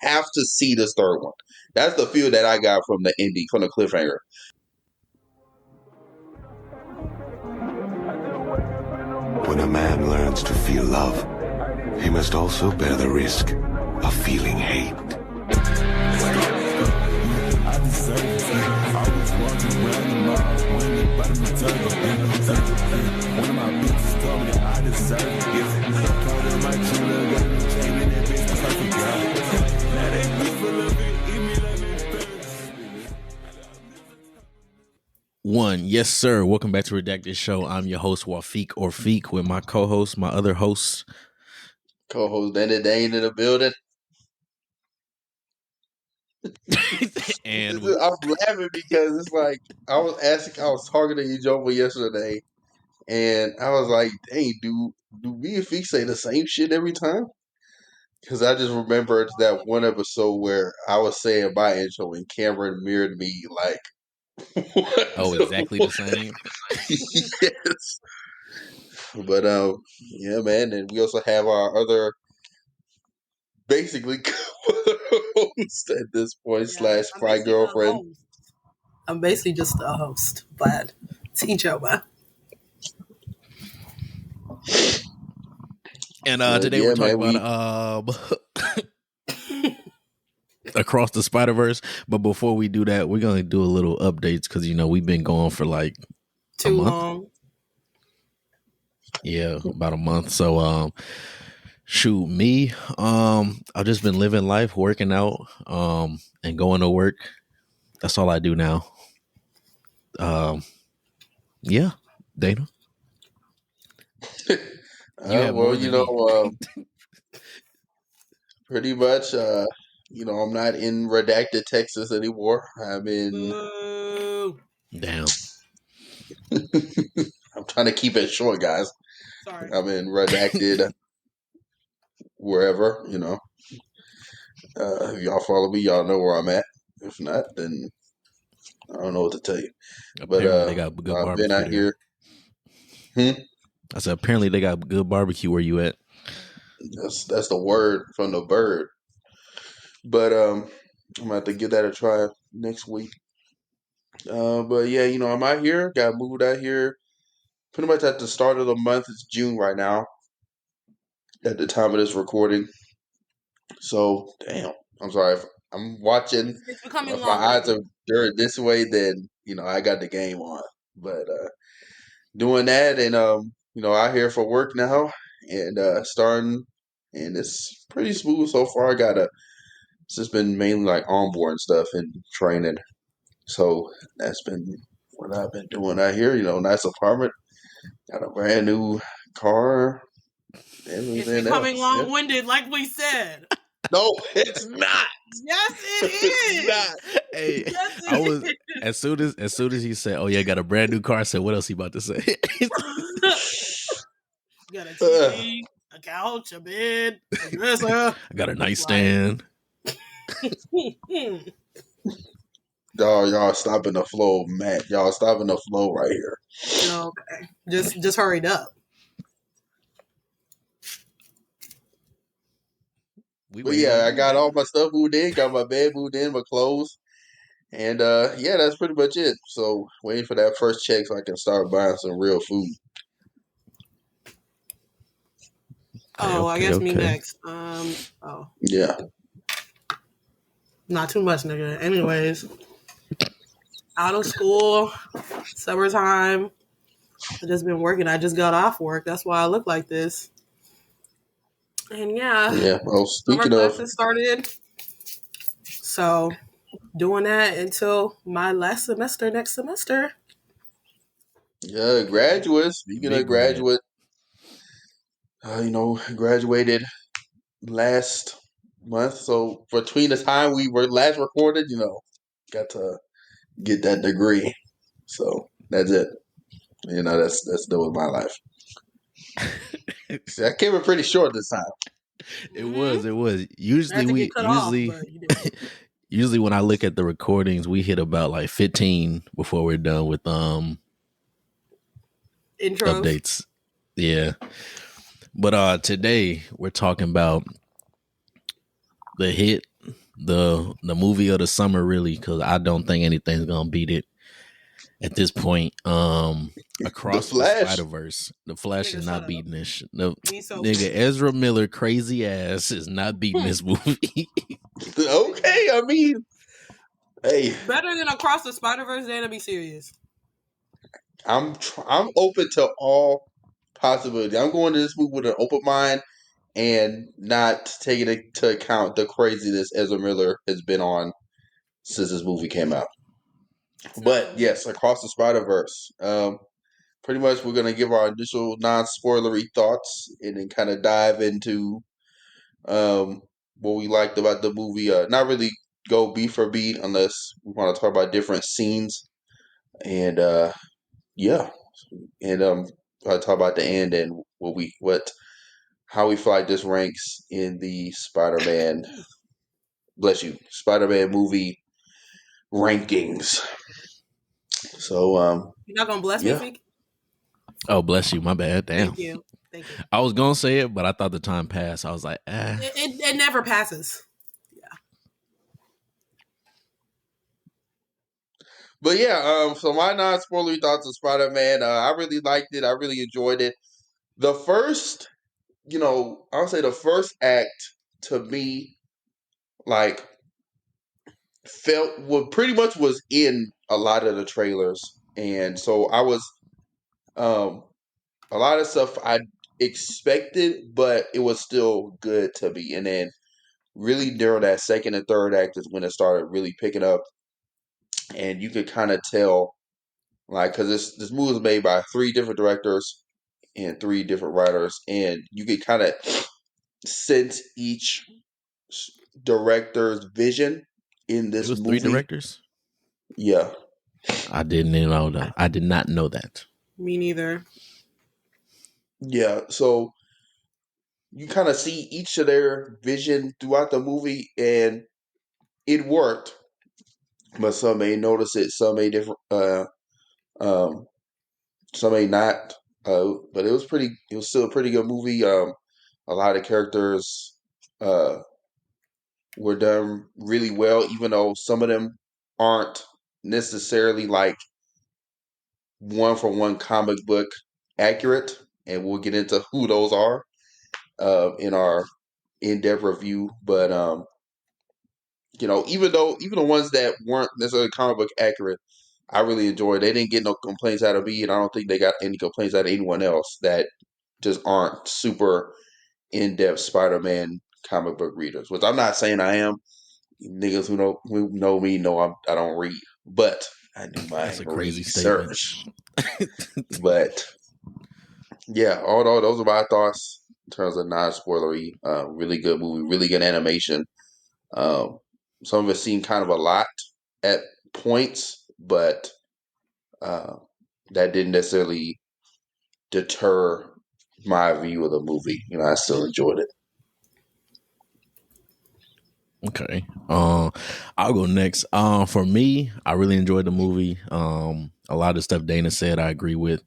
have to see this third one. That's the feel that I got from the ending, from the cliffhanger. When a man learns to feel love, he must also bear the risk of feeling hate. One, yes, sir. Welcome back to Redacted Show. I'm your host, Feeq or Feeq, with my co-host, my other host, Co-host Danny Dane in the building. and I'm laughing because it's like I was talking to each other yesterday, and I was like, "Dang, do me and Feeq say the same shit every time?" Because I just remembered that one episode where I was saying my intro and Cameron mirrored me like, "What?" exactly the same. Yes, but yeah, man, and we also have our other basically host at this point slash my girlfriend. I'm basically just a host, but teach over. And today we're talking about Across the Spider-Verse. But before we do that, we're gonna do a little updates because we've been going for like too long. Yeah, about a month. So shoot, me, I've just been living life, working out, and going to work. That's all I do now. Yeah, Dana. Pretty much. I'm not in Redacted, Texas anymore. I'm in. Damn. I'm trying to keep it short, guys. Sorry. I'm in Redacted, wherever. If y'all follow me, y'all know where I'm at. If not, then I don't know what to tell you. Apparently they got good barbecue. I've been out here. I said apparently they got good barbecue where you at. That's the word from the bird. But I'm gonna have to give that a try next week. But yeah, I'm out here. Got moved out here pretty much at the start of the month. It's June right now at the time of this recording. So damn, I'm sorry if I'm watching. If my eyes are this way, then I got the game on. But doing that and out here for work now and starting, and it's pretty smooth so far. It's just been mainly like onboard stuff and training. So that's been what I've been doing out here. Nice apartment, got a brand new car. It's becoming long-winded, like we said. No, it's not. Yes, it is. Not. Hey, yes, as soon as he said, "Oh yeah, got a brand new car," I said, "What else he about to say?" Got a TV, a couch, a bed, a dresser. I got a nightstand. Y'all stopping the flow, Matt. Y'all stopping the flow right here. Okay, just hurried up. But yeah, I got all my stuff moved in, got my bed moved in, my clothes, and yeah, that's pretty much it. So waiting for that first check so I can start buying some real food. I guess me next. Yeah. Not too much, nigga. Anyways, out of school, summertime. I just been working. I just got off work. That's why I look like this. And yeah. Well, speaking summer of, classes started. So doing that until my last semester next semester. Yeah, graduates. Speaking of graduate, graduated last month. So between the time we were last recorded, got to get that degree. So that's it. That's done with my life. See, I came in pretty short this time. It was. Usually usually when I look at the recordings, we hit about like 15 before we're done with intros. Updates. Yeah. But today we're talking about the hit the movie of the summer, really, because I don't think anything's gonna beat it at this point. The Across the Flash. Spider Verse, the Flash is Nigga, shut not up. beating this. The He's so nigga Ezra Miller crazy ass is not beating this movie. Okay, I mean, hey, better than Across the Spider Verse. Then to be serious. I'm open to all possibility. I'm going to this movie with an open mind and not taking into account the craziness Ezra Miller has been on since this movie came out. It's not But gonna be. yes, Across the Spider Verse. Pretty much, we're gonna give our initial non-spoilery thoughts and then kind of dive into um, what we liked about the movie. Not really go beat for beat unless we want to talk about different scenes. And yeah, and I'll talk about the end and how we feel like this ranks in the Spider-Man. Bless you, Spider-Man movie rankings. So You're not gonna bless me, yeah. Feeq? Oh, bless you. My bad. Damn. Thank you. Thank you. I was gonna say it, but I thought the time passed. I was like, It never passes. Yeah. But yeah, so my non-spoilery thoughts of Spider-Man, I really liked it. I really enjoyed it. The first, I would say the first act to me, like, felt what pretty much was in a lot of the trailers, and so I was, um, a lot of stuff I expected, but it was still good to me. And then really during that second and third act is when it started really picking up, and you could kind of tell, like, because this movie was made by three different directors and three different writers, and you could kind of sense each director's vision in it this was three movie. directors. Yeah, I didn't know that. I did not know that. Me neither. yeah. So you kind of see each of their vision throughout the movie, and it worked. But some may notice it, some may different, um, some may not. But it was pretty. It was still a pretty good movie. A lot of characters uh, were done really well, even though some of them aren't necessarily like one for one comic book accurate, and we'll get into who those are in our in depth review. But even the ones that weren't necessarily comic book accurate, I really enjoyed. They didn't get no complaints out of me, and I don't think they got any complaints out of anyone else that just aren't super in depth Spider Man comic book readers. Which I'm not saying I am. Niggas who know me know I don't read, but I do my That's a crazy statement. research. But yeah, although those are my thoughts in terms of non-spoilery. Really good movie, really good animation. Um, some of it seemed kind of a lot at points, but uh, that didn't necessarily deter my view of the movie. I still enjoyed it. Okay. I'll go next. For me, I really enjoyed the movie. A lot of stuff Dana said I agree with.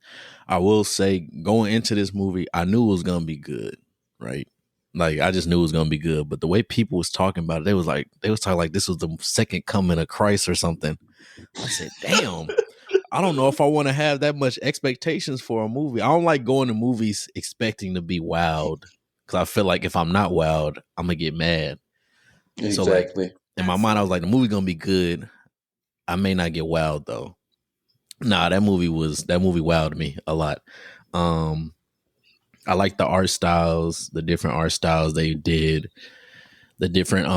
I will say going into this movie, I knew it was gonna be good, right? Like I just knew it was gonna be good. But the way people was talking about it, they was talking like this was the second coming of Christ or something. I said, damn. I don't know if I want to have that much expectations for a movie. I don't like going to movies expecting to be wowed. Cause I feel like if I'm not wowed, I'm gonna get mad. So like Exactly. in my That's mind, I so was like, the movie gonna be good. I may not get wowed though. Nah, that movie wowed me a lot. Um, I like the art styles, the different art styles they did, the different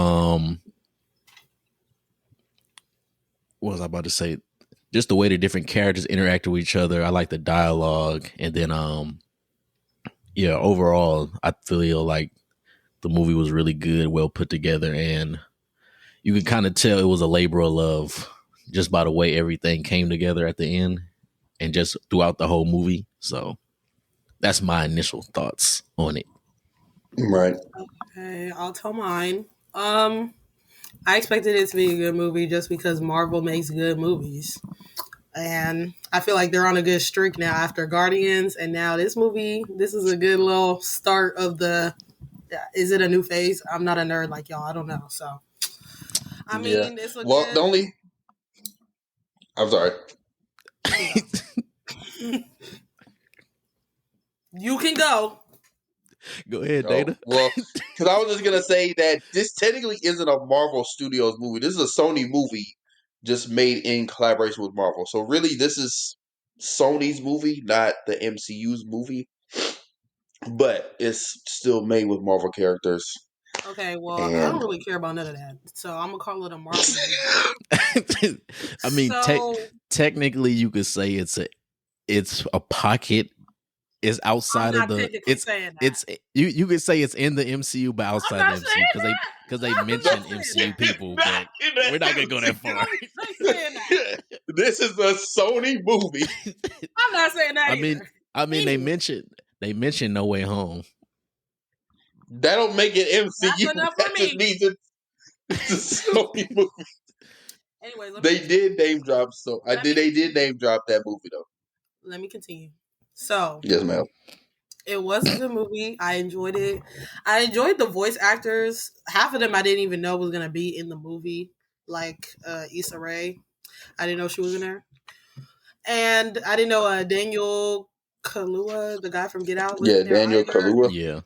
what was I about to say? Just the way the different characters interacted with each other. I like the dialogue, and then yeah, overall, I feel like the movie was really good, well put together, and you could kind of tell it was a labor of love just by the way everything came together at the end and just throughout the whole movie. So that's my initial thoughts on it. Right. okay. I'll tell mine. I expected it to be a good movie just because Marvel makes good movies. And I feel like they're on a good streak now after Guardians, and now this movie. This is a good little start of the. Is it a new phase? I'm not a nerd like y'all. I don't know. So I Yeah. mean, it's a Well, the good. only. I'm sorry. You can go. You can go. Go ahead, Oh Dana. well, because I was just gonna say that this technically isn't a Marvel Studios movie. This is a Sony movie, just made in collaboration with Marvel. So really, this is Sony's movie, not the MCU's movie. But it's still made with Marvel characters. Okay, well, I don't And really care about none of that, so I'm gonna call it a Marvel movie. I mean, So technically, you could say it's a pocket. It's I'm outside of not the. technically saying that. It's you could say it's in the MCU, but I'm outside the not MCU saying because they that. I'm no, mention not saying MCU that. people, not but in the we're not gonna go that You far. ain't saying that. this is a Sony movie. I'm not saying that I mean, either. they Anyway, mentioned No Way Home. That don't make it that's MCU. enough for That just me. means it's a Sony movie. Anyway, let me They continue. did name drop. So I Let did. me They did continue. name drop that movie though. Let me continue. So Yes, ma'am. it was a good movie. I enjoyed it. I enjoyed the voice actors. Half of them I didn't even know was gonna be in the movie, like Issa Rae. I didn't know she was in there, and I didn't know Daniel Kaluuya, the guy from Get Out, was Yeah, in there Daniel either. Kaluuya. Yeah,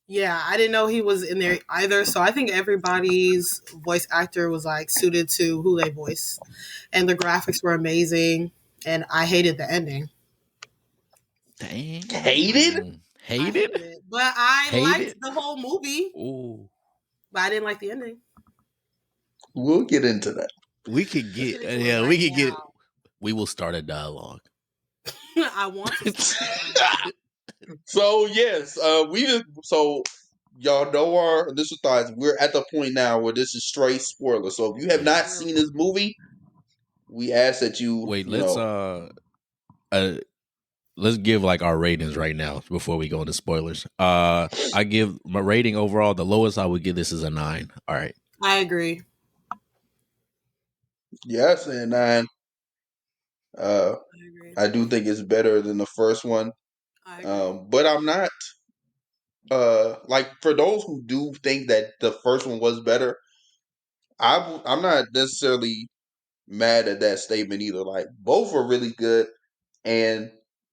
Yeah, I didn't know he was in there either. So I think everybody's voice actor was like suited to who they voice, and the graphics were amazing. And I hated the ending. dang, Hated. I hated, hated it, but I liked hated. the whole movie. Oh, But I didn't like the ending. We'll get into that. we could Let's get get into it right we could get. now. We will start a dialogue. I want to start that dialogue. So yes, so y'all know our initial thoughts. We're at the point now where this is straight spoiler. So if you have not Really. seen this movie, we ask that you, Wait, you know, uh let's give like our ratings right now before we go into spoilers. I give my rating overall, the lowest I would give this is a 9. All right. I agree. yes, and then uh, I agree. I do think it's better than the first one. I agree. But I'm not like for those who do think that the first one was better. I'm not necessarily mad at that statement either. Like both are really good, and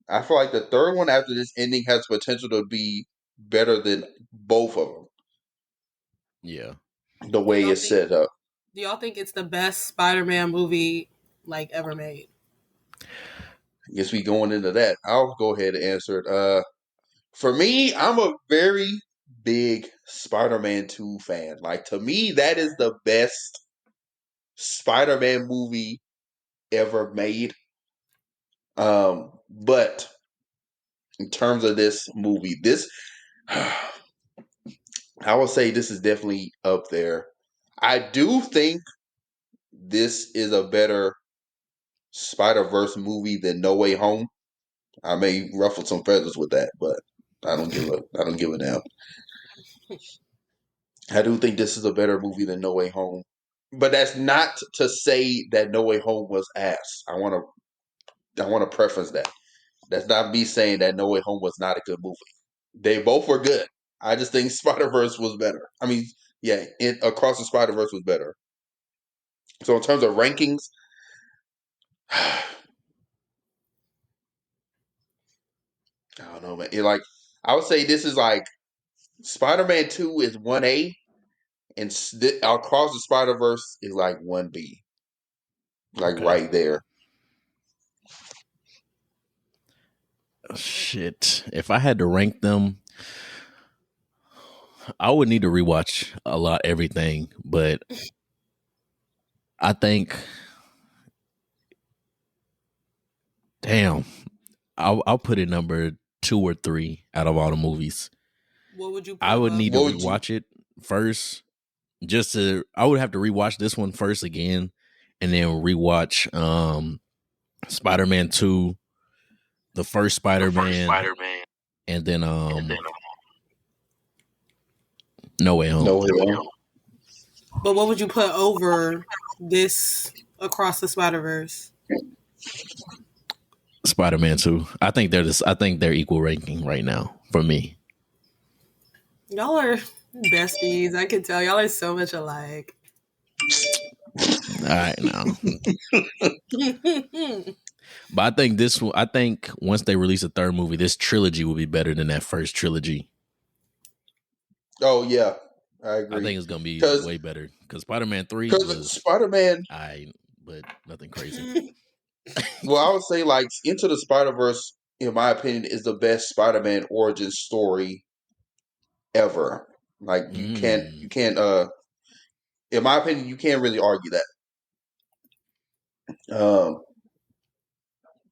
I feel like the third one after this ending has potential to be better than both of them. Yeah. The Do way y'all it's think? set up. Do y'all think it's the best Spider-Man movie like ever made? I guess we going into that. I'll go ahead and answer it. For me, I'm a very big Spider-Man 2 fan. Like to me, that is the best Spider-Man movie ever made. But in terms of this movie, this I would say this is definitely up there. I do think this is a better Spider-Verse movie than No Way Home. I may ruffle some feathers with that, but I don't give a damn. I do think this is a better movie than No Way Home. But that's not to say that No Way Home was ass. I want to preface that. That's not me saying that No Way Home was not a good movie. They both were good. I just think Spider Verse was better. I mean, yeah, Across the Spider Verse was better. So in terms of rankings, I don't know, man. I would say this is like Spider Man Two is 1A, and Across the Spider Verse is like 1B, like Okay. right there. Shit. If I had to rank them, I would need to rewatch everything, but I think damn, I'll put it number 2 or 3 out of all the movies. What would you put I would above need to What it? would you? rewatch it first. I would have to rewatch this one first again, and then rewatch Spider-Man 2, the first Spider-Man, and then No Way No Home. Way Home. But what would you put over this Across the Spider-Verse? Spider-Man 2. I think they're equal ranking right now for me. Y'all are besties. I can tell y'all are so much alike. right, now. But I think this will. I think once they release a third movie, this trilogy will be better than that first trilogy. Oh yeah, I I agree. think it's gonna be Because way better because Spider-Man 3 was Spider-Man. but nothing crazy. Well, I would say like Into the Spider-Verse, in my opinion, is the best Spider-Man origin story ever. Like you can't in my opinion, you can't really argue that.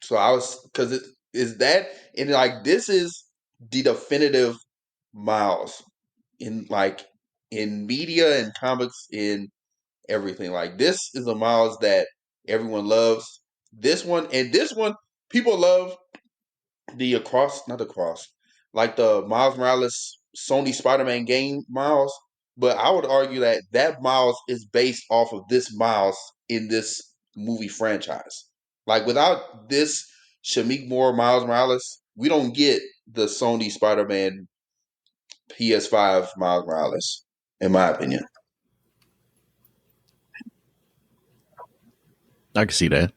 So I was because it is that and like this is the definitive Miles in like in media and comics in everything. Like this is a Miles that everyone loves. This one people love the across not across like the Miles Morales Sony Spider-Man game Miles, but I would argue that that Miles is based off of this Miles in this movie franchise. Like without this Shamik Moore Miles Morales, we don't get the Sony Spider-Man PS5 Miles Morales, in my opinion. I can see that.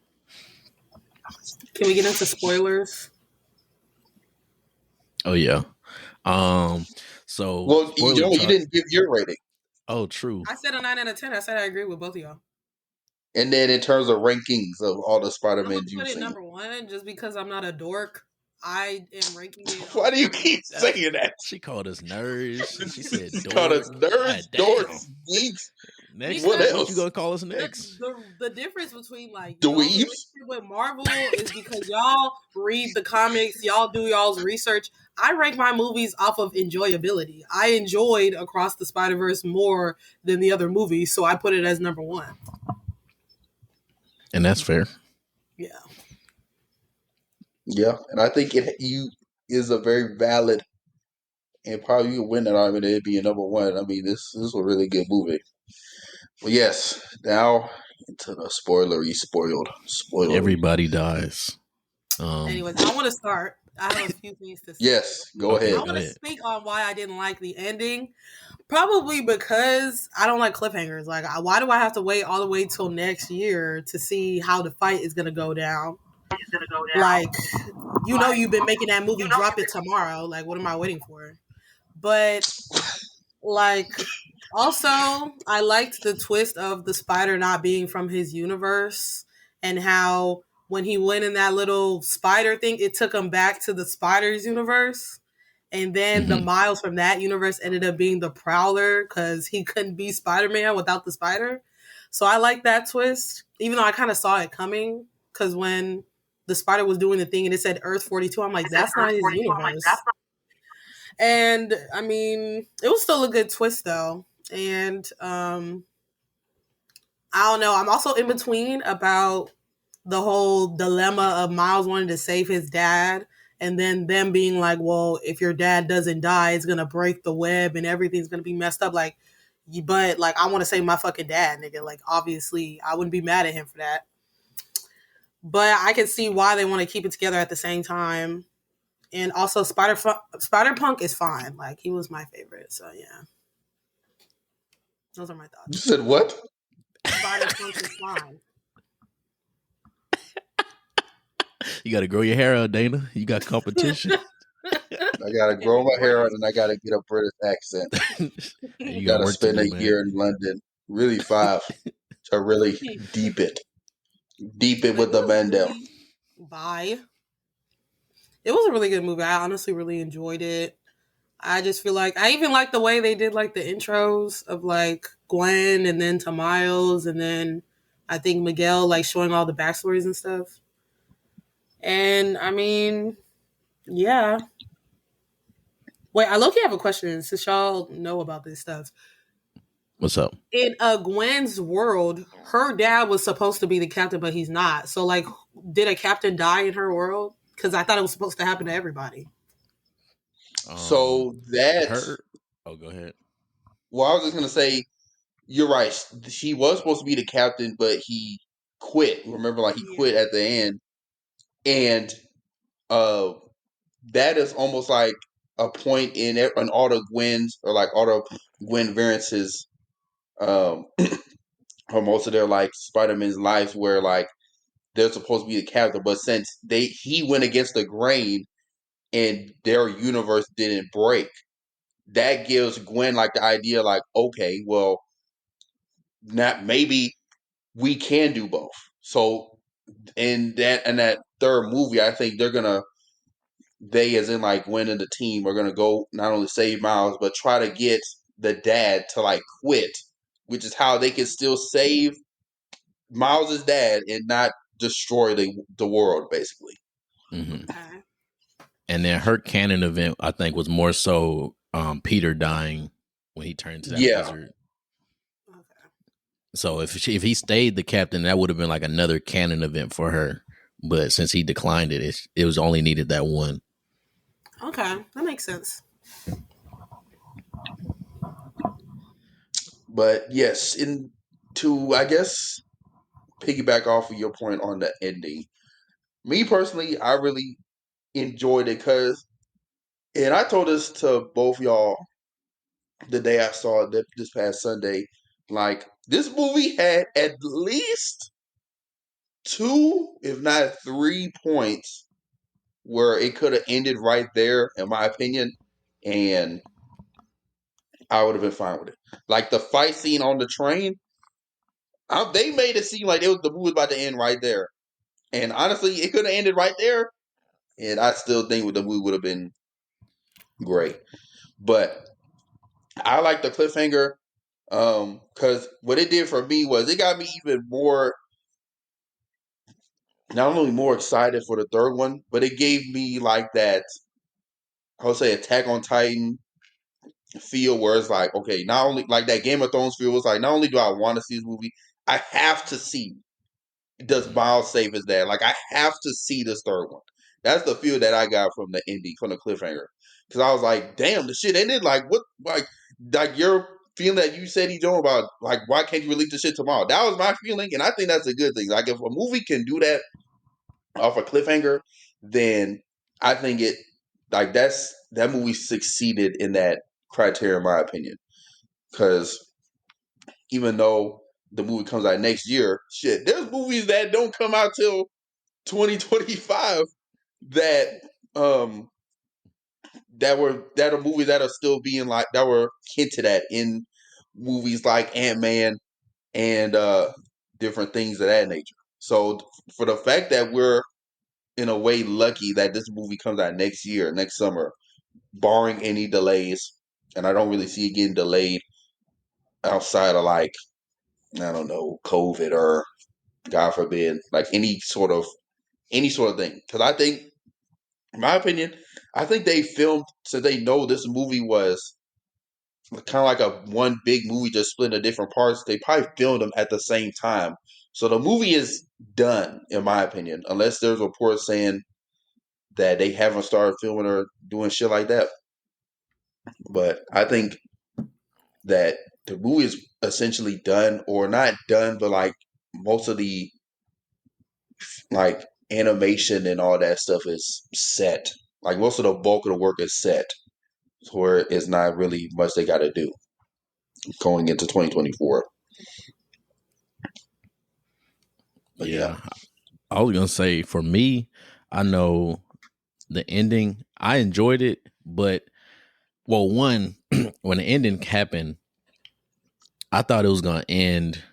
Can we get into spoilers? Oh yeah. So Well, spoiler you talk. didn't give your rating. Oh, true. I said a 9 out of 10. I said I agree with both of y'all. And then in terms of rankings of all the I'm gonna Spider-Mans put you've it seen. number one just because I'm not a dork. I am ranking it Why off do you of keep saying that? She called us nerds. She said She called us dork. nerds, God damn. dorks, geeks. Next, What because what you else? gonna call us the, next? the difference between like y'all's Dweebs? relationship with Marvel is because y'all read the comics, y'all do y'all's research. I rank my movies off of enjoyability. I enjoyed Across the Spider-Verse more than the other movies, so I put it as number one. And that's fair. Yeah. Yeah, and I think you is a very valid and probably you win that argument. It'd be a number one. I mean, this is a really good movie. But yes, now into the spoilery. Everybody dies. Anyways, I want to start. I have a few things to say. Yes, go Okay, I ahead. go want to ahead. speak on why I didn't like the ending. Probably because I don't like cliffhangers. Like, why do I have to wait all the way till next year to see how the fight is going to go down? Like, you've been making that movie, drop it tomorrow. Like, what am I waiting for? But, like, also, I liked the twist of the spider not being from his universe and how when he went in that little spider thing, it took him back to the spider's universe. And then the Mm-hmm. Miles from that universe ended up being the Prowler because he couldn't be Spider-Man without the spider. So I like that twist, even though I kind of saw it coming. Because when the spider was doing the thing and it said Earth 42, I'm like, that's not his universe. And I mean, it was still a good twist though. And I don't know. I'm also in between about the whole dilemma of Miles wanting to save his dad and then them being like, well, if your dad doesn't die, it's gonna break the web and everything's gonna be messed up. Like, but like, I want to save my fucking dad, nigga. Like, obviously, I wouldn't be mad at him for that. But I can see why they want to keep it together at the same time. And also, Spider Punk is fine. Like, he was my favorite. So yeah, those are my You thoughts. said what? Spider Punk is fine. You got to grow your hair out, Dana. You got competition. I gotta grow my hair out and I gotta get a British accent. And you got Gotta work to spend do, a man. year in London, really 5, to really deep it with the Mandel. Bye. It was a really good movie. I honestly really enjoyed it. I just feel like I even like the way they did like the intros of like Gwen and then to Miles and then I think Miguel like showing all the backstories and stuff. And I mean, yeah. Wait, I low-key have a question since y'all know about this stuff. What's up? In Gwen's world, her dad was supposed to be the captain, but he's not. So like, did a captain die in her world? Because I thought it was supposed to happen to everybody. So that, Her. Oh, go ahead. well, I was just gonna say, you're right. She was supposed to be the captain, but he quit. Remember, like he quit at the end, and uh, that is almost like a point in all the Gwens or like all the Gwen variances, um, or most of their like Spider-Man's lives where like they're supposed to be the character, but since he went against the grain and their universe didn't break, that gives Gwen like the idea like, okay, well, not maybe we can do both. So in that third movie, I think they as in like Gwen and the team are gonna go not only save Miles but try to get the dad to like quit, which is how they can still save Miles's dad and not destroy the world basically. Hmm. Okay. And then her canon event, I think, was more so Peter dying when he turned to that Yeah, lizard. Okay. So if he stayed the captain, that would have been like another canon event for her. But since he declined it, it was only needed that one. Okay. That makes sense. but yes, in to I guess piggyback off of your point on the ending. Me personally, I really enjoyed it because, and I told this to both y'all the day I saw it this past Sunday. Like this movie had at least two, if not 3 points, where it could have ended right there, in my opinion, and I would have been fine with it. Like the fight scene on the train, they made it seem like the movie was about to end right there, and honestly, it could have ended right there, and I still think the movie would have been great. But I like the cliffhanger because what it did for me was it got me even more, not only more excited for the third one, but it gave me like that, I would say, Attack on Titan feel where it's like, okay, not only like that Game of Thrones feel was like, not only do I want to see this movie, I have to see, does Mhm. Miles save his dad? Like I have to see this third one. That's the feel that I got from the ending, from the cliffhanger, because I was like, damn, the shit ended. Like what? Like your feeling that you said he doing about like why can't you release the shit tomorrow? That was my feeling, and I think that's a good thing. Like if a movie can do that off a cliffhanger, then I think that movie succeeded in that criteria, in my opinion. Because even though the movie comes out next year, shit, there's movies that don't come out till 2025 that um that are movies that are still being like that were hinted at in movies like Ant-Man and different things of that nature. So for the fact that we're in a way lucky that this movie comes out next year, next summer, barring any delays, and I don't really see it getting delayed outside of like, I don't know, COVID or God forbid, like any sort of thing. Because I think, in my opinion, I think they filmed so they know this movie was kind of like a one big movie just split into different parts. They probably filmed them at the same time, so the movie is done, in my opinion, unless there's reports saying that they haven't started filming or doing shit like that. But I think that the movie is essentially done, or not done, but like most of the like animation and all that stuff is set. Like most of the bulk of the work is set, where it's not really much they got to do going into 2024. But yeah, Yeah, I was gonna say for me, I know the ending. I enjoyed it, but well, one when the ending happened, I thought it was gonna end.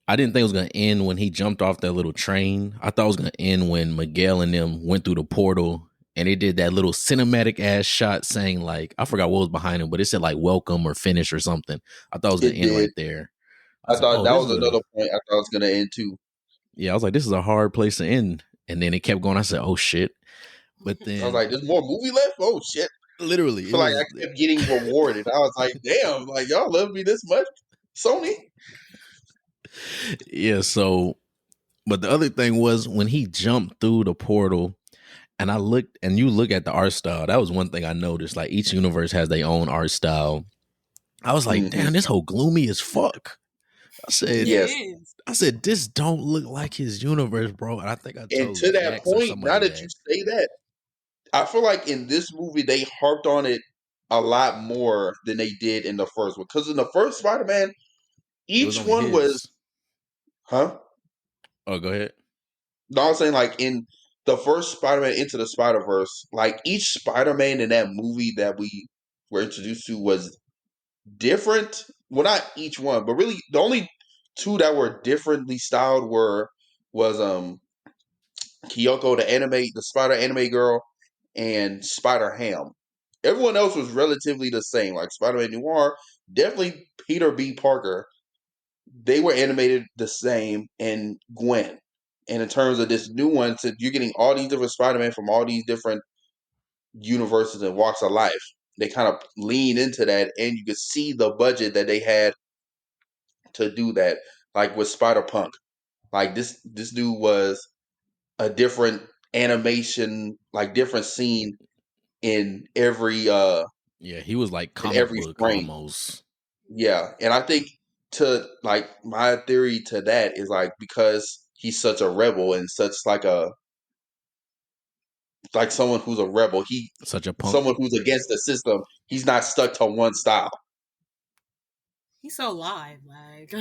I didn't think it was gonna end when he jumped off that little train. I thought it was gonna end when Miguel and them went through the portal and they did that little cinematic ass shot saying like I forgot what was behind him, but it said like welcome or finish or something. I thought it was gonna it end did. right there. I I was like, thought oh, that this was is a another point I thought it was going to end too. yeah. I was like, this is a hard place to end. And then it kept going. I said, oh shit. But I was then like, there's more movie left? Oh shit. I literally, it feel like was I kept getting rewarded. I was like, damn, like y'all love me this much? Sony? yeah. So, but the other thing was when he jumped through the portal and I looked and you look at the art style, that was one thing I noticed. Like each universe has their own art style. I was like, Hmm. damn, this whole gloomy as fuck. I said, It Yes. is. this don't look like his universe, bro. And I think I And told to that Jax or point, now somebody that you that. say that, I feel like in this movie they harped on it a lot more than they did in the first one. Because in the first Spider-Man, It was each only one was, his. huh? Oh, go ahead. No, I'm saying like in the first Spider-Man Into the Spider-Verse, like each Spider-Man in that movie that we were introduced to was different. Well, not each one, but really the only two that were differently styled was Kyoko, the Spider anime girl, and Spider Ham. Everyone else was relatively the same, like Spider-Man Noir, definitely Peter B. Parker. They were animated the same, and Gwen. And in terms of this new one, so you're getting all these different Spider-Man from all these different universes and walks of life. They kind of lean into that, and you can see the budget that they had to do that. Like with Spider Punk, like this dude was a different animation, like different scene in Yeah, he was like comic every book frame. almost. Yeah, and I think to like my theory to that is like because he's such a rebel and such like someone who's a rebel, Such a punk. someone who's against the system, he's not stuck to one style. He's so live, like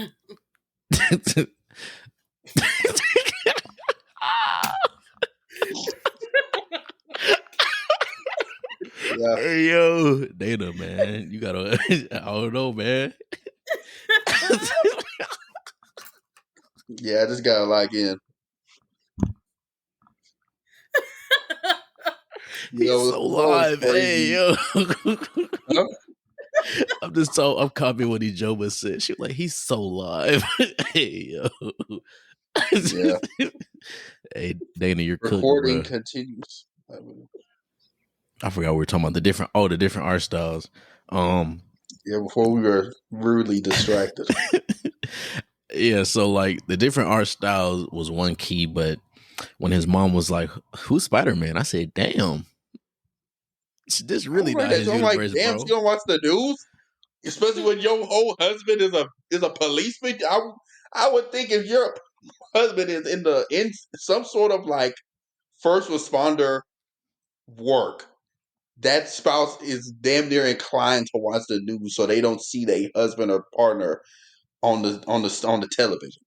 Yeah, Hey yo, Dana, man, you gotta. I don't know, man. yeah, I just gotta like in. He's This so world is live. Hey crazy. yo, Huh? I'm copying what Joba said. She was like, he's so live. Hey yo. Yeah, Hey Dana, you're cooking, recording bro. continues. I forgot we were talking about the different art styles. Um, Yeah, before we were rudely distracted. yeah, so like the different art styles was one key, but when his mom was like, "Who's Spider Man?" I said, "Damn, this I was really like not that. his So I'm like, universe, damn, so bro." you don't watch the news, especially when your whole husband is a policeman. I would think if your husband is in some sort of like first responder work, that spouse is damn near inclined to watch the news so they don't see their husband or partner on the television.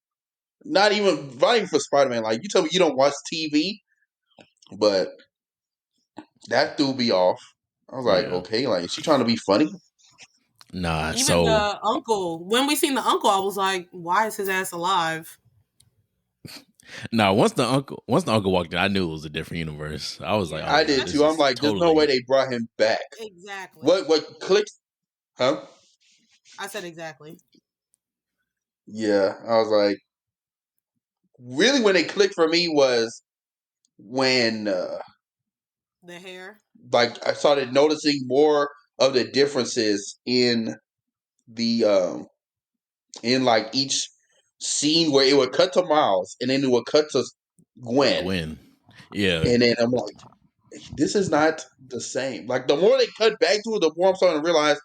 Not even for Spider Man. Like you tell me you don't watch TV, but that threw me off. I was like, Yeah, okay, like is she trying to be funny? nah. even So the uncle. When we seen the uncle, I was like, "Why is his ass alive?" nah. Once the uncle walked in, I knew it was a different universe. I was like, Yeah, oh I yeah, did this too. I'm is like, there's no way totally. they brought him back. exactly. What clicked? Huh? I said exactly. Yeah, I was like, really, when it clicked for me was when The hair. like I started noticing more of the differences the in like each scene where it would cut to Miles and then it would cut to Gwen, Gwen. Yeah, and then I'm like, this is not the same. Like the more they cut back to it, the more I'm starting to realize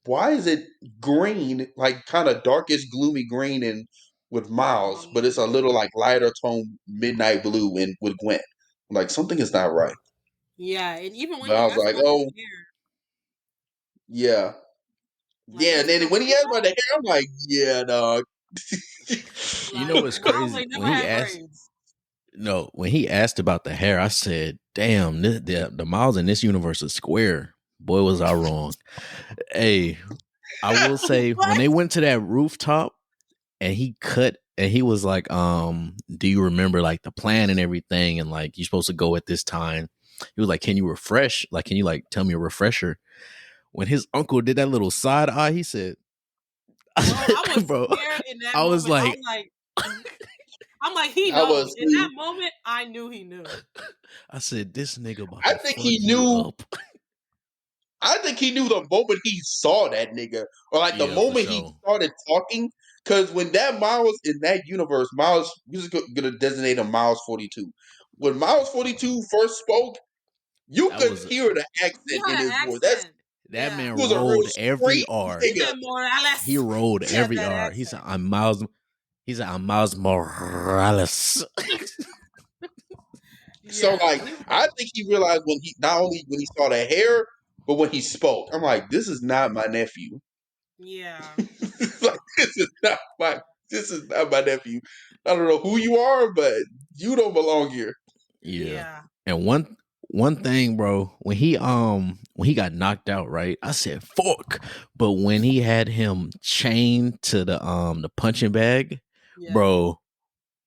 why is it green, like kind of darkish, gloomy green, and with Miles, but it's a little like lighter tone midnight blue in with Gwen. I'm like something is not right. Yeah, and even when But I he was asked like, about his oh hair, yeah, like, yeah. is And he then a when he white asked about guy? the hair, I'm like, yeah, dog. you know Like what's Miles crazy ain't when never he had asked. braids. No, when he asked about the hair, I said, "Damn, the Miles in this universe is square." Boy, was I wrong. Hey, I will say when What? they went to that rooftop and he cut and he was like, do you remember like the plan and everything? And like you're supposed to go at this time. He was like, can you refresh? Like, can you like tell me a refresher? When his uncle did that little side eye, he said, Bro, I was bro, scared in that I was moment. like, I'm like, he I knows. was. In that moment, I knew he knew. I said, this nigga about I to think fuck he you knew. up. I think he knew the moment he saw that nigga, or like the Yeah, for moment he sure. started talking. Because when that Miles in that universe, Miles, we just gonna designate him Miles 42. When Miles 42 first spoke, you That could was hear the He accent in had an his voice. accent. that Yeah. man He was a real rolled every straight R. He nigga. said more He Alice. rolled He had every that R. He accent. said, I'm Miles. He said, I'm Miles Morales. So Yeah. like, I think he realized when he not only when he saw the hair, but when he spoke. I'm like, this is not my nephew. Yeah. Like, this is not my nephew. I don't know who you are, but you don't belong here. Yeah. Yeah. And one thing, bro, when he got knocked out, right? I said fork. But when he had him chained to the punching bag, Yeah. bro,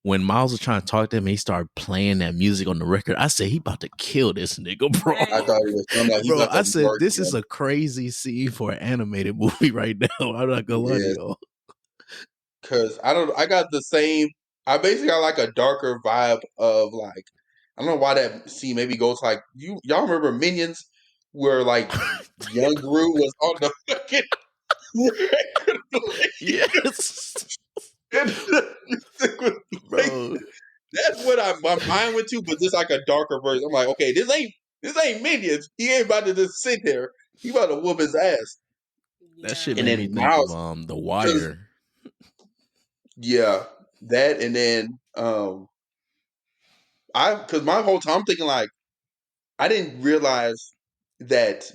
when Miles was trying to talk to him, he started playing that music on the record. I said he about to kill this nigga, bro. I Right. thought it was. I'm like, he's Bro, about I to said murk this is him. a crazy scene for an animated movie right now. I'm not gonna lie to Yes, y'all. because I don't. I got the same. I basically got like a darker vibe of like. I don't know why that scene maybe goes like y'all remember Minions where like young Gru was on the fucking record player Yes, and the music was playing. bro. That's what my mind went to, but just like a darker version. I'm like, okay, this ain't Minions. He ain't about to just sit there. He about to whoop his ass. That shit Yeah. And made then me think of Miles, The because Wire. yeah, that and then because my whole time I'm thinking like I didn't realize that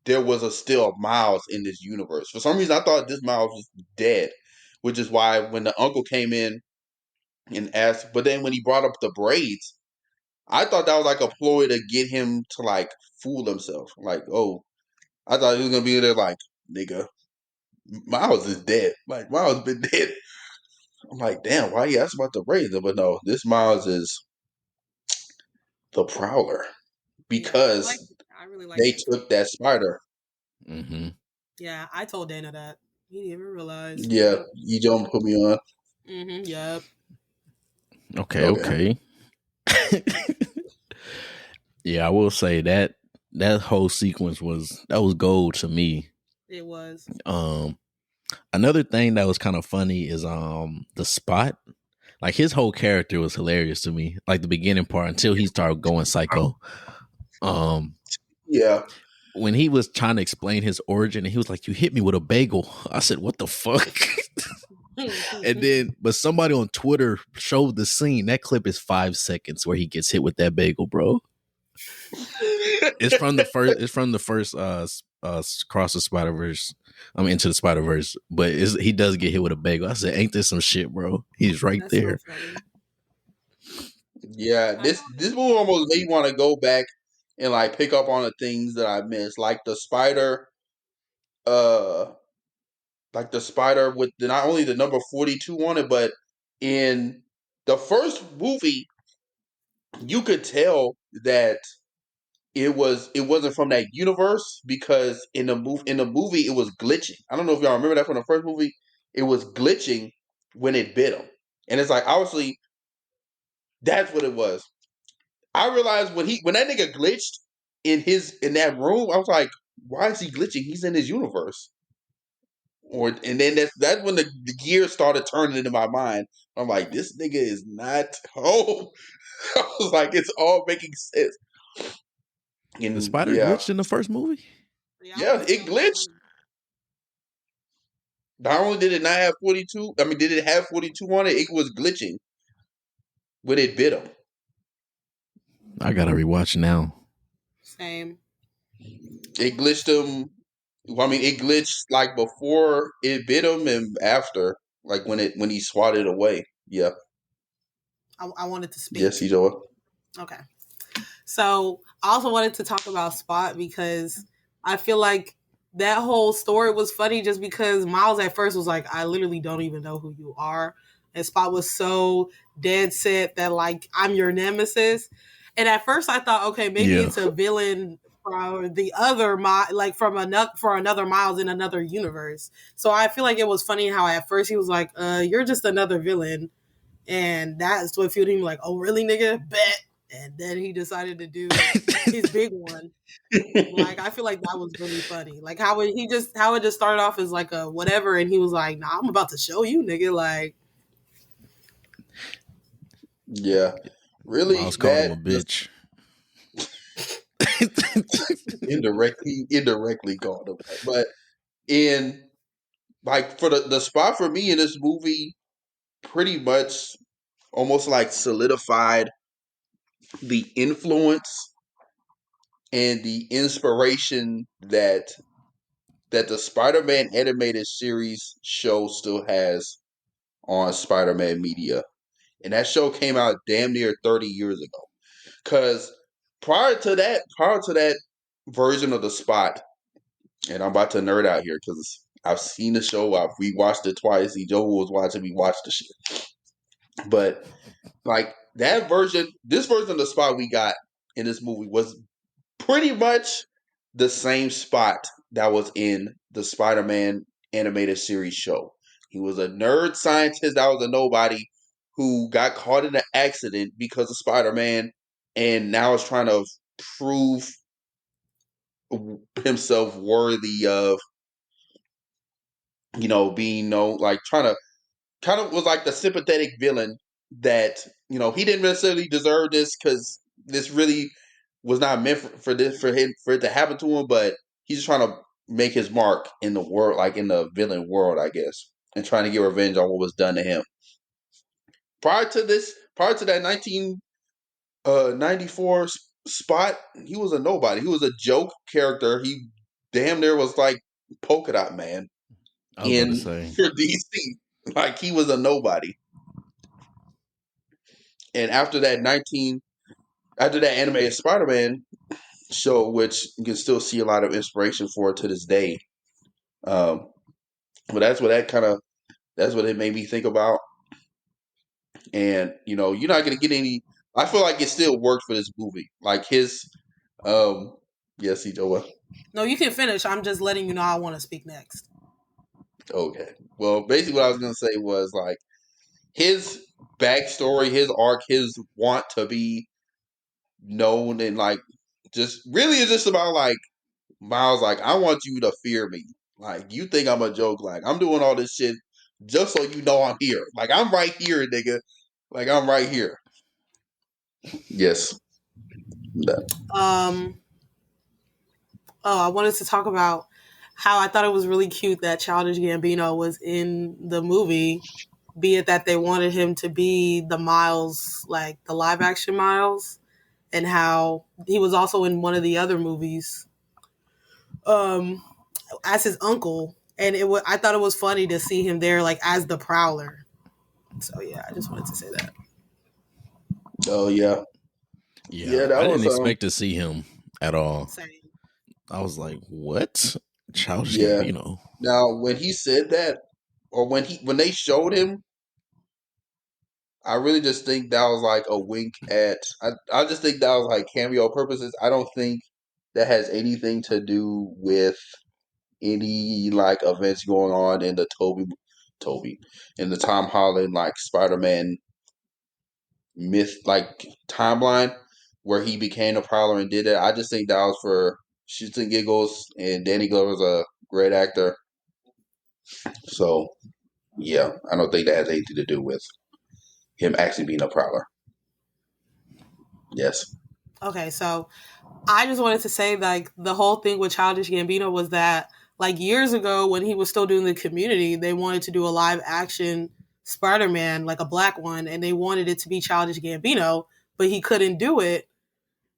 there was a still Miles in this universe. For some reason, I thought this Miles was dead, which is why when the uncle came in and asked, but then when he brought up the braids, I thought that was like a ploy to get him to like fool himself. Like, oh, I thought he was gonna be there like, nigga, Miles is dead. Like Miles been dead. I'm like, damn, why he asked about the braids? But no, this Miles is the Prowler Yeah. because I really like they that too. took that spider. Mm-hmm. Yeah. I told Dana that. He didn't even realize. Yeah, Yep. you don't put me on. Yep. Okay, Okay. okay. Yeah, I will say that that whole sequence was gold to me. It was. Um, Another thing that was kind of funny is the spot. Like his whole character was hilarious to me. Like the beginning part until he started going psycho. Um, Yeah. when he was trying to explain his origin and he was like, "You hit me with a bagel." I said, "What the fuck?" And then, but somebody on Twitter showed the scene. That clip is 5 seconds where he gets hit with that bagel, bro. It's from the first. It's from the first. Cross the Spider Verse. I'm into the Spider Verse, but he does get hit with a bagel. I said, "Ain't this some shit, bro?" He's right That's so there. funny. Yeah, I this movie almost made me want to go back and like pick up on the things that I missed, uh, like the spider with not only the number 42 on it, but in the first movie, you could tell that it wasn't from that universe because in the movie it was glitching. I don't know if y'all remember that from the first movie. It was glitching when it bit him, and it's like obviously that's what it was. I realized when that nigga glitched in that room, I was like, why is he glitching? He's in his universe. And then that's when the gears started turning into my mind. I'm like, this nigga is not home. I was like, it's all making sense. The And spider yeah, glitched in the first movie. yeah, I yeah, was it I was glitched. Not only did it not have 42, I mean, did it have 42 on it? It was glitching when it bit him. I gotta rewatch now. same. It glitched him. Well, I mean, it glitched like before it bit him and after, like when he swatted away. Yeah, I wanted to speak. yes, he do. Okay. So I also wanted to talk about Spot because I feel like that whole story was funny just because Miles at first was like, I literally don't even know who you are. And Spot was so dead set that like I'm your nemesis. And at first I thought, okay, maybe Yeah, it's a villain from the other like from another for another Miles in another universe. So I feel like it was funny how at first he was like, you're just another villain. And that's what fueled him like, oh really, nigga? Bet. And then he decided to do his big one. Like I feel like that was really funny. Like how it just started off as like a whatever, and he was like, "Nah, I'm about to show you, nigga." Like, Yeah, really Miles called him a bad. Just bitch. indirectly called him that. But in like for the spot for me in this movie, pretty much almost like solidified the influence and the inspiration that that the Spider-Man animated series show still has on Spider-Man Media. And that show came out damn near 30 years ago. Because prior to that version of the Spot, and I'm about to nerd out here because I've seen the show, I've rewatched it twice. Joe was watching me watch the shit. But like that version, this version of the Spot we got in this movie was pretty much the same Spot that was in the Spider-Man animated series show. He was a nerd scientist that was a nobody who got caught in an accident because of Spider-Man and now is trying to prove himself worthy of, being known, like trying to kind of was like the sympathetic villain that, he didn't necessarily deserve this because this really was not meant for this for him for it to happen to him, but he's just trying to make his mark in the world, like in the villain world, I guess, and trying to get revenge on what was done to him. Prior to that 1994 Spot, he was a nobody. He was a joke character. He damn near was like Polka Dot Man I was about to in say. for DC. Like he was a nobody. And after that animated Spider-Man show, which you can still see a lot of inspiration for to this day. But that's what it made me think about. And you're not gonna get any. I feel like it still worked for this movie. Like his, yes, Joa. No, you can finish. I'm just letting you know I want to speak next. Okay. Well, basically, what I was gonna say was like his backstory, his arc, his want to be known, and like just really is just about like Miles. Like I want you to fear me. Like you think I'm a joke. Like I'm doing all this shit just so you know I'm here. Like I'm right here, nigga. Like I'm right here. Yes. Um. Oh, I wanted to talk about how I thought it was really cute that Childish Gambino was in the movie, be it that they wanted him to be the Miles, like the live action Miles, and how he was also in one of the other movies as his uncle. And I thought it was funny to see him there, like as the Prowler. So yeah, I just wanted to say that. Oh yeah. Yeah, Yeah, that I didn't was expect to see him at all. Same. I was like, "What? Childish yeah. Gambino?" Now when he said that, or when they showed him, I really just think that was like a wink at. I just think that was like cameo purposes. I don't think that has anything to do with any like events going on in the Toby, in the Tom Holland like Spider-Man myth like timeline where he became a prowler and did it. I just think that was for shits and giggles, and Danny Glover's a great actor. So yeah, I don't think that has anything to do with him actually being a prowler. Yes. Okay, so I just wanted to say, like, the whole thing with Childish Gambino was that, like, years ago when he was still doing the Community, they wanted to do a live action Spider-Man, like a black one, and they wanted it to be Childish Gambino, but he couldn't do it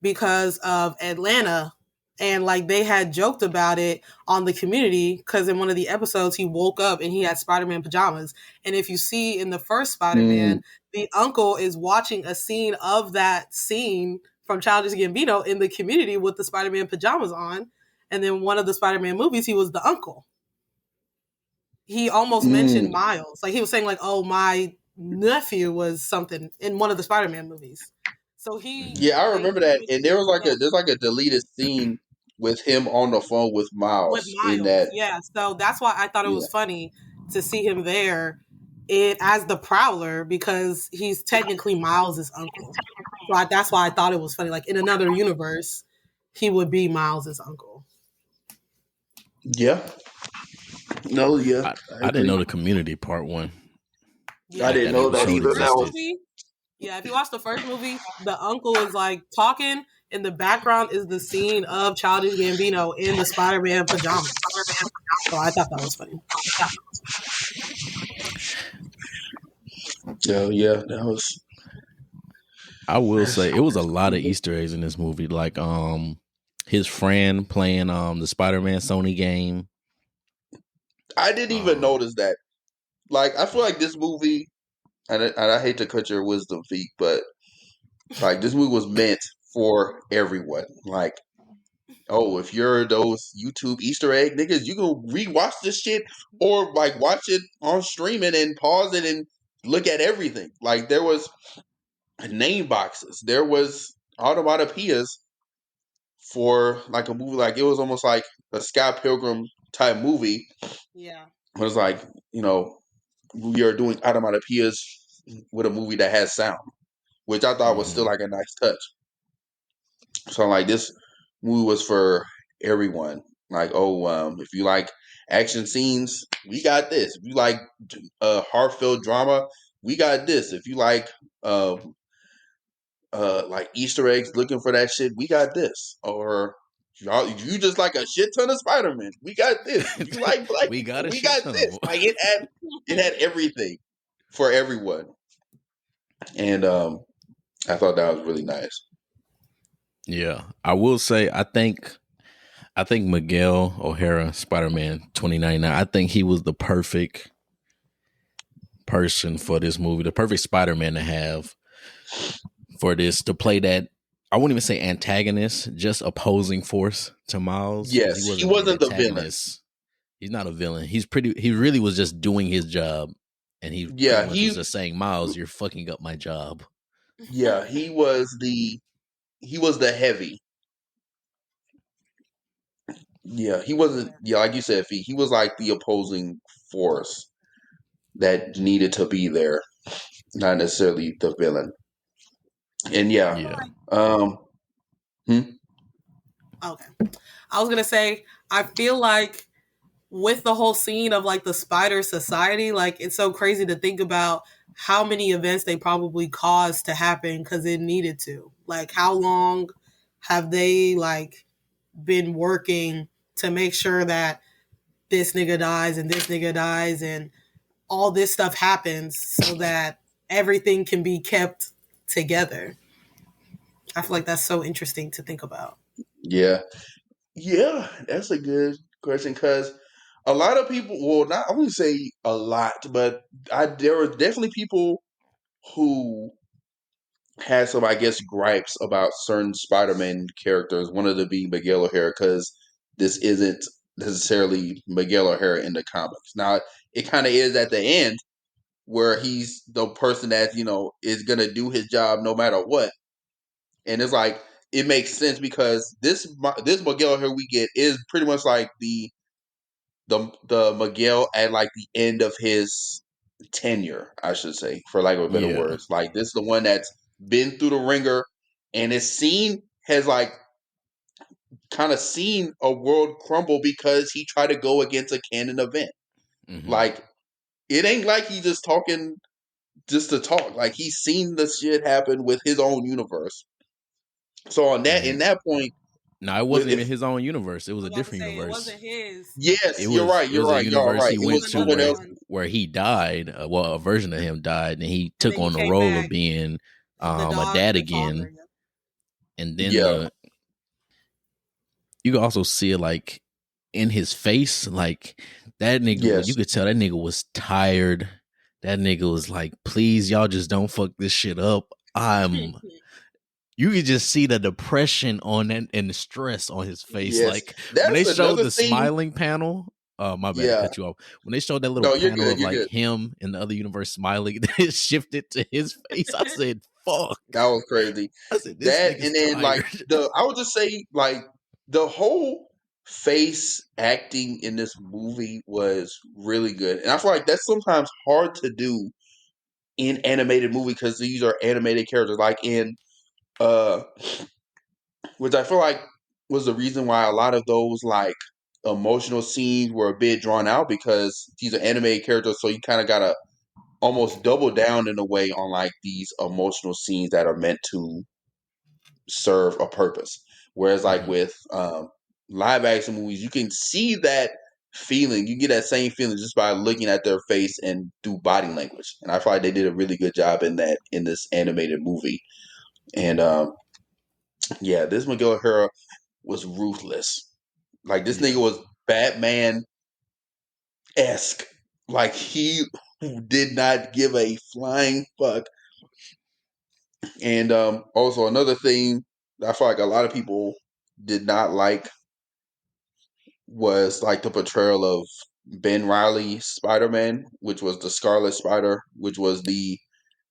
because of Atlanta. And like they had joked about it on the Community because in one of the episodes he woke up and he had Spider-Man pajamas. And if you see in the first Spider-Man, the uncle is watching a scene of that scene from Childish Gambino in the Community with the Spider-Man pajamas on. And then one of the Spider-Man movies, he was the uncle. He almost mentioned Miles. Like he was saying like, oh, my nephew was something in one of the Spider-Man movies. So Yeah, I remember that. And there's like a deleted scene with him on the phone with with Miles in Miles. that. Yeah. So that's why I thought it Yeah. was funny to see him there as the Prowler because he's technically Miles's uncle. So that's why I thought it was funny. Like in another universe, he would be Miles's uncle. Yeah. No, yeah. I didn't know the Community part one. Yeah, I Like didn't that know that episode either. That was existed. movie, yeah, if you watch the first movie, the uncle is like talking. In the background is the scene of Childish Gambino in the Spider-Man pajamas. So I thought that was funny. yeah, that was I will say it was a lot of Easter eggs in this movie. Like his friend playing the Spider-Man Sony game. I didn't even notice that. Like, I feel like this movie, and I hate to cut your wisdom, Feeq, but like this movie was meant for everyone. Like, oh, if you're those YouTube Easter egg niggas, you can rewatch this shit or like watch it on streaming and pause it and look at everything. Like there was name boxes, there was automatopoeias for like a movie. Like it was almost like a Scott Pilgrim type movie. Yeah. It was like, you know, we are doing automatopoeias with a movie that has sound, which I thought was still Mm-hmm. like a nice touch. So like this movie was for everyone. Like, oh, if you like action scenes, we got this. If you like heartfelt drama, we got this. If you um like Easter eggs, looking for that shit, we got this. Or y'all, if you just like a shit ton of Spider Man, we got this. If you like black We got people, a we shit got ton of this. them. Like it had everything for everyone, and I thought that was really nice. Yeah, I will say I think Miguel O'Hara, Spider Man 2099. I think he was the perfect person for this movie, the perfect Spider Man to have for this to play that. I wouldn't even say antagonist, just opposing force to Miles because he Yes, he wasn't an wasn't the villain. antagonist. He's not a villain. He's pretty. He really was just doing his job, and he pretty Yeah, much was just saying, "Miles, you're fucking up my job." he was the heavy. Yeah, he wasn't. Yeah. Yeah, like you said, he was like the opposing force that needed to be there, not necessarily the villain. And I yeah, feel Yeah, um, hmm? like okay. I was gonna say I feel like with the whole scene of like the spider society, like it's so crazy to think about how many events they probably caused to happen because it needed to. Like how long have they like been working to make sure that this nigga dies and this nigga dies and all this stuff happens so that everything can be kept together. I feel like that's so interesting to think about. Yeah, yeah, that's a good question because a lot of people, well, not I wouldn't say a lot, but there were definitely people who had some, I guess, gripes about certain Spider-Man characters. One of them being Miguel O'Hara because this isn't necessarily Miguel O'Hara in the comics. Now, it kind of is at the end where he's the person that is gonna do his job no matter what, and it's like it makes sense because this Miguel O'Hara we get is pretty much like the Miguel at like the end of his tenure, I should say, for lack of better yeah, words. Like this is the one that's been through the ringer and has like kind of seen a world crumble because he tried to go against a canon event. hmm Like it ain't like he just talking just to talk. Like he's seen the shit happen with his own universe. So on that in and that point, no, it with wasn't even if his own universe. It I was was a about to different say it universe. wasn't his. yes, It you're was right, it you're was a right, y'all universe right. he It It was went was to someone another else. where one, he died. Well, a version of him died, and he and took then he on the came role of back. being The a dog, dad the father. again. Yeah. And then Yeah, you can also see it like in his face, like that nigga. You yes, could tell that nigga was tired. That nigga was like, "Please, y'all just don't fuck this shit up." I'm You could just see the depression on that and the stress on his face. yes. Like when they That's showed another the thing. smoling panel, my bad to Yeah. cut you off. When they showed that little No, you're panel good. of You're like good. him in the other universe smiling, it shifted to his face. I said, fuck. That was crazy. I said, this That nigga's and then like tired. I would just say like the whole face acting in this movie was really good, and I feel like that's sometimes hard to do in animated movie because these are animated characters. Like in uh, which I feel like was the reason why a lot of those like emotional scenes were a bit drawn out because these are animated characters, so you kind of gotta almost double down in a way on like these emotional scenes that are meant to serve a purpose. Whereas like Mhm. with live action movies, you can see that feeling. You get that same feeling just by looking at their face and through body language. And I feel like they did a really good job in that in this animated movie. And yeah, this Miguel O'Hara was ruthless. Like this nigga Yeah. was Batman esque. Like he did not give a flying fuck. And also another thing that I feel like a lot of people did not like was like the portrayal of Ben Riley Spider Man, which was the Scarlet Spider, which was the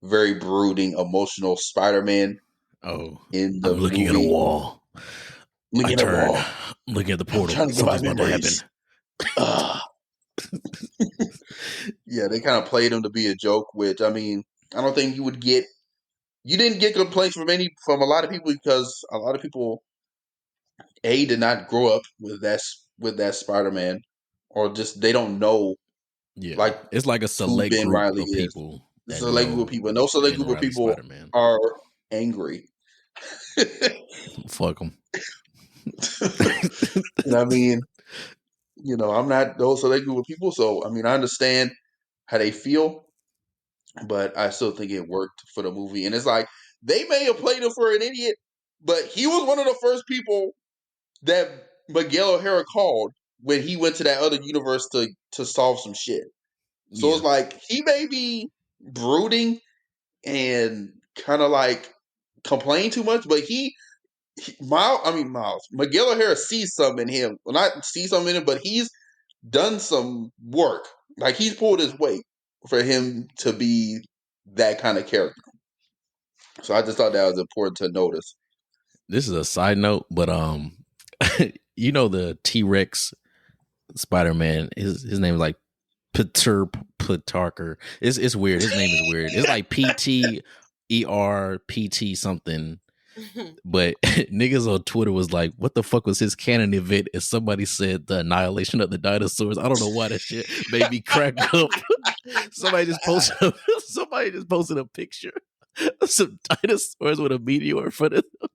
very brooding, emotional Spider Man Oh, in the I'm looking at a movie. wall. I Looking at a turn. wall. I'm looking at the I'm portal. trying to get my Something's about to happen. memories. Yeah, they kind of played him to be a joke, which I mean, I don't think you would get. You didn't get complaints from a lot of people because a lot of people did not grow up with that Spider Man, or just they don't know Yeah, like it's like a who select Ben group Riley of is. people The that select group of know people, no select Ben group of Riley people Spider Man. are angry. Fuck them. And I mean, I'm not those select group of people, so I mean, I understand how they feel, but I still think it worked for the movie. And it's like they may have played him for an idiot, but he was one of the first people that Miguel O'Hara called when he went to that other universe to solve some shit. So Yeah, it's like he may be brooding and kind of like complain too much, but Miles Miguel O'Hara sees something in him. Well, not see something in him, but he's done some work. Like he's pulled his weight for him to be that kind of character. So I just thought that was important to notice. this is a side note, but you know the T Rex Spider Man. His name is like Peter Plutarcher. It's weird. His name is weird. It's like PTERPT something. But niggas on Twitter was like, "What the fuck was his canon event?" And somebody said the annihilation of the dinosaurs. I don't know why that shit made me crack up. Somebody just posted a picture of some dinosaurs with a meteor in front of them.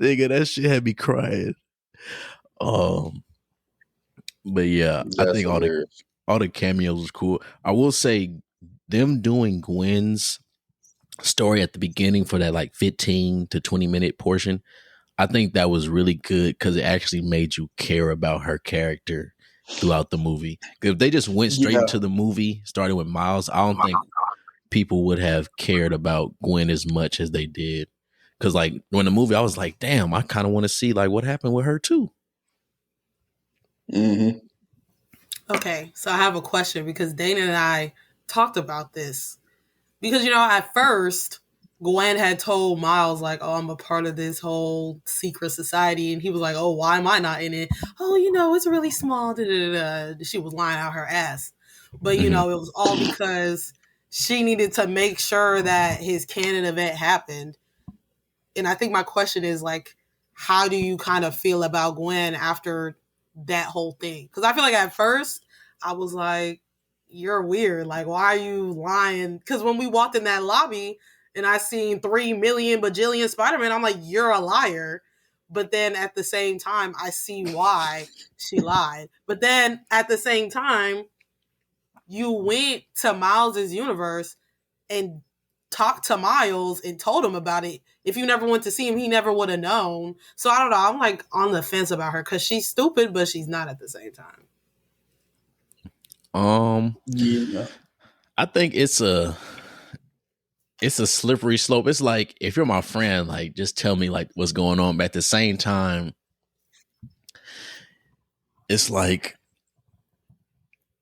Nigga, that shit had me crying. Um, but yeah, I That's think hilarious. all the cameos was cool. I will say them doing Gwen's story at the beginning for that like 15 to 20-minute portion, I think that was really good because it actually made you care about her character throughout the movie. If they just went straight Yeah. into the movie, starting with Miles, I don't think people would have cared about Gwen as much as they did. Because like when the movie, I was like, damn, I kind of want to see like what happened with her too. Mm-hmm. Okay, so I have a question because Dana and I talked about this. Because, at first, Gwen had told Miles, like, oh, I'm a part of this whole secret society. And he was like, oh, why am I not in it? Oh, it's really small. Da, da, da, da. She was lying out her ass. But, Mm-hmm. it was all because she needed to make sure that his canon event happened. And I think my question is, like, how do you kind of feel about Gwen after that whole thing? Because I feel like at first, I was like, you're weird. Like, why are you lying? Because when we walked in that lobby and I seen 3 million bajillion Spider-Man, I'm like, you're a liar. But then at the same time, I see why she lied. But then at the same time, you went to Miles's universe and talked to Miles and told him about it. If you never went to see him, he never would have known. So I don't know. I'm like on the fence about her because she's stupid, but she's not at the same time. Yeah. I think it's a slippery slope. It's like if you're my friend, like just tell me like what's going on. But at the same time, it's like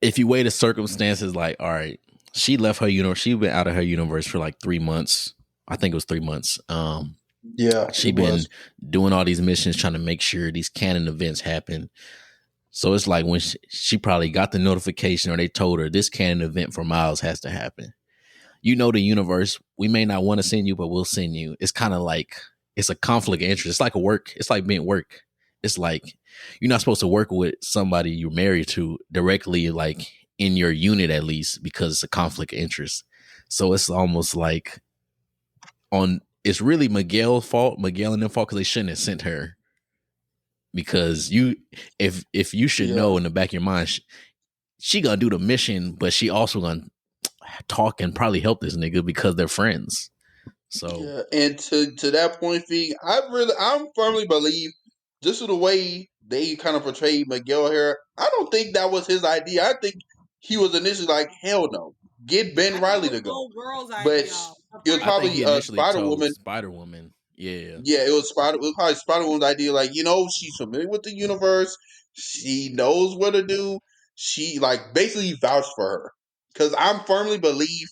if you weigh the circumstances, like, all right, she left her universe. She been out of her universe for like 3 months. I think it was 3 months. Yeah, She it been was. doing all these missions, trying to make sure these canon events happen. So it's like when she probably got the notification or they told her this canon event for Miles has to happen. The universe, we may not want to send you, but we'll send you. It's kind of like it's a conflict of interest. It's like a work. It's like being work. It's like you're not supposed to work with somebody you're married to directly, like in your unit at least, because it's a conflict of interest. So it's almost like it's really Miguel's fault, Miguel and them fault because they shouldn't have sent her. Because if you should Yeah. know in the back of your mind, she gonna do the mission, but she also gonna talk and probably help this nigga because they're friends. So Yeah, and to that point, Feeq, I firmly believe just the way they kind of portrayed Miguel here. I don't think that was his idea. I think he was initially like, hell no, get Ben I think it Riley was to go. little girl's But idea. Her it was I friend think said. he probably initially Spider told Woman. Spider Woman. Yeah. Yeah, it was probably Spider Woman's idea. Like, she's familiar with the universe. She knows what to do. She like basically vouched for her because I'm firmly believe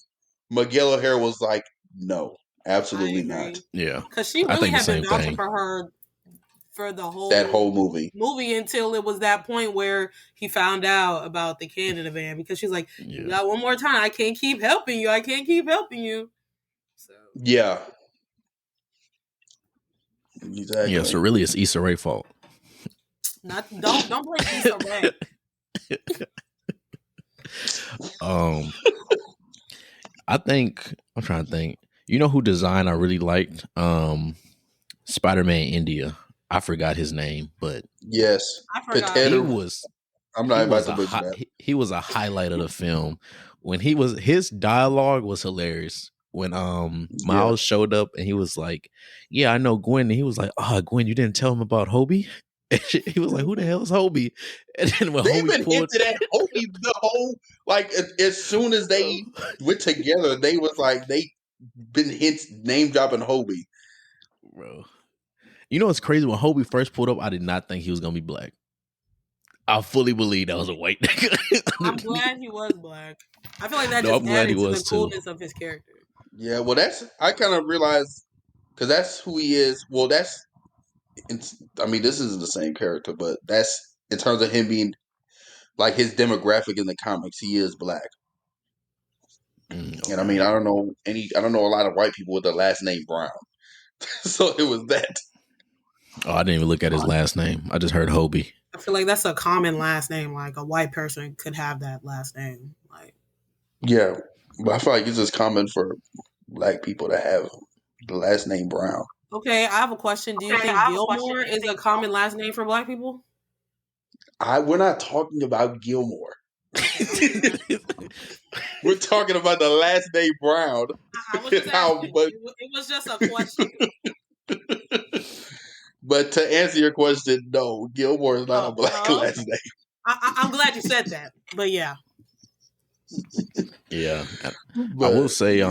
Miguel O'Hara was like, no, I absolutely not. agree. Yeah. Because she I really think the had been same vouching thing. for her for the That whole whole movie. until it was that point where he found out about the Canada van because she's like, you Yeah. got one more time. I can't keep helping you. I can't keep helping you. So Yeah, Yeah. So exactly. really, it's Issa Rae's fault. don't blame Issa Rae. um, I think I'm trying to think. You know who design I really liked? Spider-Man India. I forgot his name, but Yes, I forgot. he Potato. was I'm he not about was to butcher that. he was a highlight of the film. When his dialogue was hilarious. When Yeah, Miles showed up and he was like, "Yeah, I know Gwen." And he was like, Gwen, you didn't tell him about Hobie?" And he was like, "Who the hell is Hobie?" And then when they've Hobie been pulled, hinted at Hobie the whole like as soon as they bro, went together, they was like they been hints name dropping Hobie. bro. You know what's crazy? When Hobie first pulled up, I did not think he was gonna be black. I fully believe that was a white I'm nigga. glad he was black. I feel like that No, just I'm glad he added to the was too. coolness of his character. Yeah, well, that's I kind of realized because that's who he is. Well, I mean, this isn't the same character, but that's in terms of him being like his demographic in the comics. He is black, and I mean, Okay. I don't know a lot of white people with the last name Brown, so it was that. Oh, I didn't even look at his last name. I just heard Hobie. I feel like that's a common last name. Like a white person could have that last name. Like Yeah, but I feel like it's just common for black people to have the last name Brown. okay, I have a question. Do you think Gilmore is a common last name for black people? We're not talking about Gilmore. Okay, I'm just asking. We're talking about the last name Brown. I was just How asking. much? It was just a question. But to answer your question, no, Gilmore is not a black Oh, last okay. name. I'm glad you said that. But yeah, Yeah. I will But say,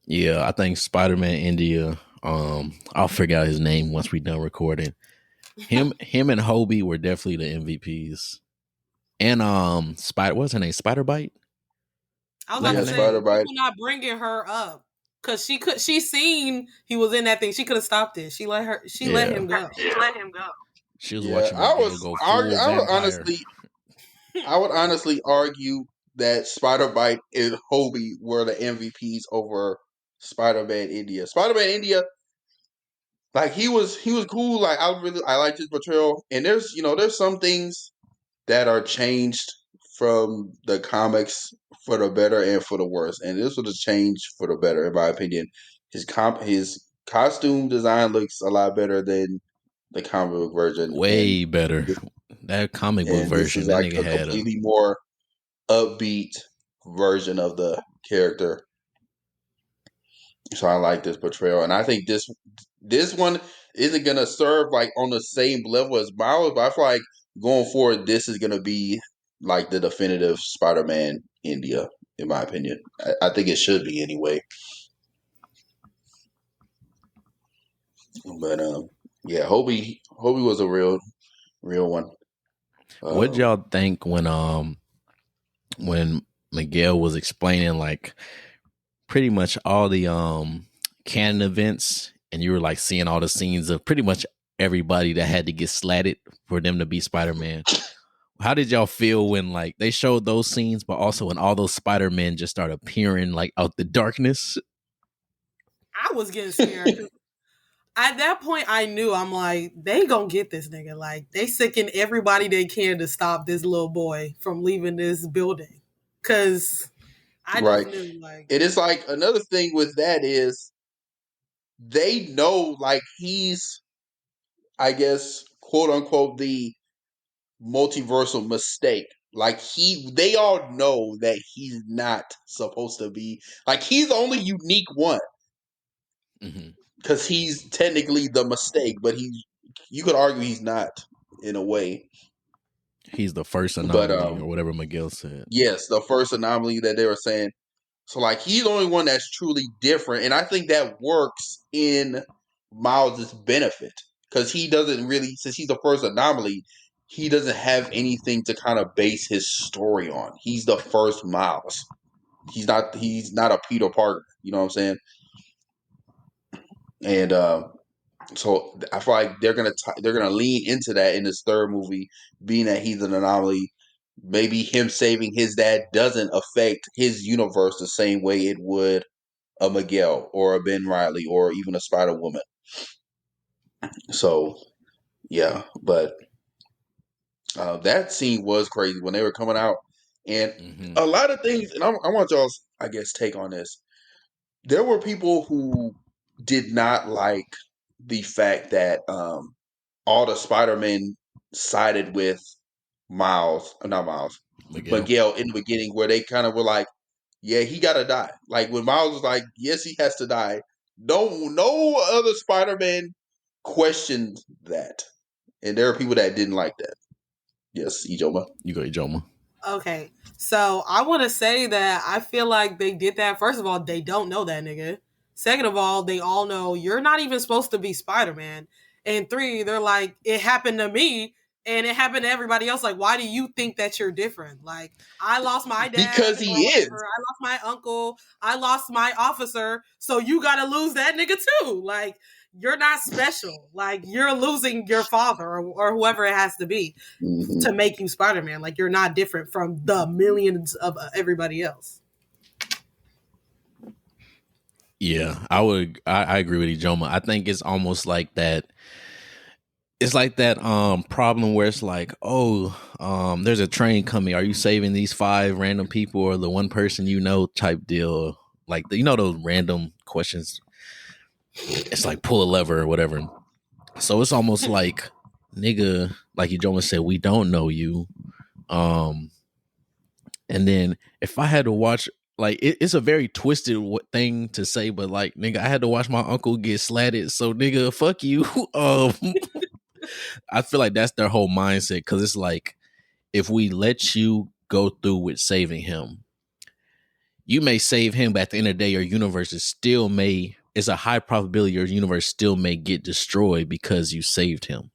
yeah, I think Spider-Man India, I'll figure out his name once we done recording. Him and Hobie were definitely the MVPs. And what's her name? Spider Bite? I was Is that about her to yeah, name? say Spider Bite. people not bringing her up because she seen he was in that thing. She could have stopped it. She let Yeah. him go. She was Yeah, watching Miguel go full vampire. I would honestly argue that Spider Bite and Hobie were the MVPs over Spider Man India. Spider Man India, like he was cool. Like I liked his portrayal. And there's some things that are changed from the comics for the better and for the worse. And this was a change for the better, in my opinion. His costume design looks a lot better than the comic book version, Way better. That comic book and this is version, that like nigga a had a completely more upbeat version of the character. So I like this portrayal, and I think this one isn't gonna serve like on the same level as Miles, but I feel like going forward, this is gonna be like the definitive Spider-Man India, in my opinion. I think it should be anyway. But yeah, Hobie was a real one. what Um, y'all think when Miguel was explaining like pretty much all the canon events and you were like seeing all the scenes of pretty much everybody that had to get slatted for them to be Spider-Man. How did y'all feel when like they showed those scenes, but also when all those Spider-Men just started appearing like out the darkness? I was getting scared because at that point I knew I'm like they gonna get this nigga. Like they sicking everybody they can to stop this little boy from leaving this building. Cause I just right. knew like It is like another thing with that is they know like he's, I guess, quote unquote, the multiversal mistake. Like they all know that he's not supposed to be like he's the only unique one Mm-hmm. because he's technically the mistake, but You could argue he's not in a way, He's the first but anomaly or whatever Miguel said. yes, the first anomaly that they were saying. So like he's the only one that's truly different, and I think that works in Miles's benefit because he doesn't really, since he's the first anomaly, he doesn't have anything to kind of base his story on. He's the first Miles. He's not a Peter Parker. You know what I'm saying? And so I feel like they're gonna lean into that in this third movie, being that he's an anomaly. Maybe him saving his dad doesn't affect his universe the same way it would a Miguel or a Ben Riley or even a Spider Woman. So yeah, but that scene was crazy when they were coming out, and Mm-hmm. a lot of things. And I want y'all's, I guess, take on this. There were people who did not like the fact that all the Spider-Men sided with not Miles, Miguel. Miguel in the beginning, where they kind of were like, yeah, he gotta die. Like when Miles was like, yes, he has to die. No other Spider-Man questioned that. And there are people that didn't like that. Yes, Ijoma. You go, Ijoma. Okay, so I want to say that I feel like they did that. First of all, they don't know that nigga. Second of all, they all know you're not even supposed to be Spider-Man. And three, they're like, it happened to me and it happened to everybody else. Like, why do you think that you're different? Like, I lost my Because dad he or is. whatever. I lost my uncle. I lost my officer. So you got to lose that nigga too. Like, you're not special. Like, you're losing your father or whoever it has to be Mm-hmm. to make you Spider-Man. Like you're not different from the millions of everybody else. Yeah, I agree with Ijoma. I think it's almost like that. It's like that problem where it's like, oh, there's a train coming. Are you saving these 5 random people or the one person you know type deal? Like those random questions. It's like pull a lever or whatever. So it's almost like, nigga, like Ijoma said, we don't know you. Um, and then if I had to watch, like, it's a very twisted thing to say, but like, nigga, I had to watch my uncle get slatted. So, nigga, fuck you. um, I feel like that's their whole mindset because it's like, if we let you go through with saving him, you may save him, but at the end of the day, your universe is still may. It's a high probability your universe still may get destroyed because you saved him.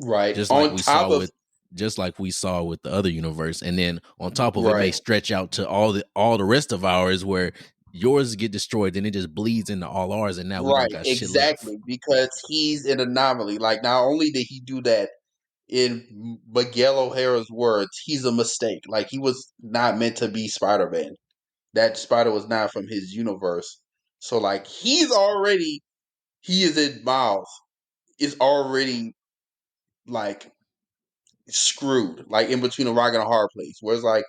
Right. just like On we saw top of with just like we saw with the other universe, and then on top of it may right. stretch out to all the rest of ours where yours get destroyed, then it just bleeds into all ours, and now we don't Right. got shit left. Exactly. Because he's an anomaly. Like not only did he do that in Miguel O'Hara's words, he's a mistake. Like he was not meant to be Spider-Man. That spider was not from his universe. So like he is in Miles is already like screwed, like in between a rock and a hard place. Whereas like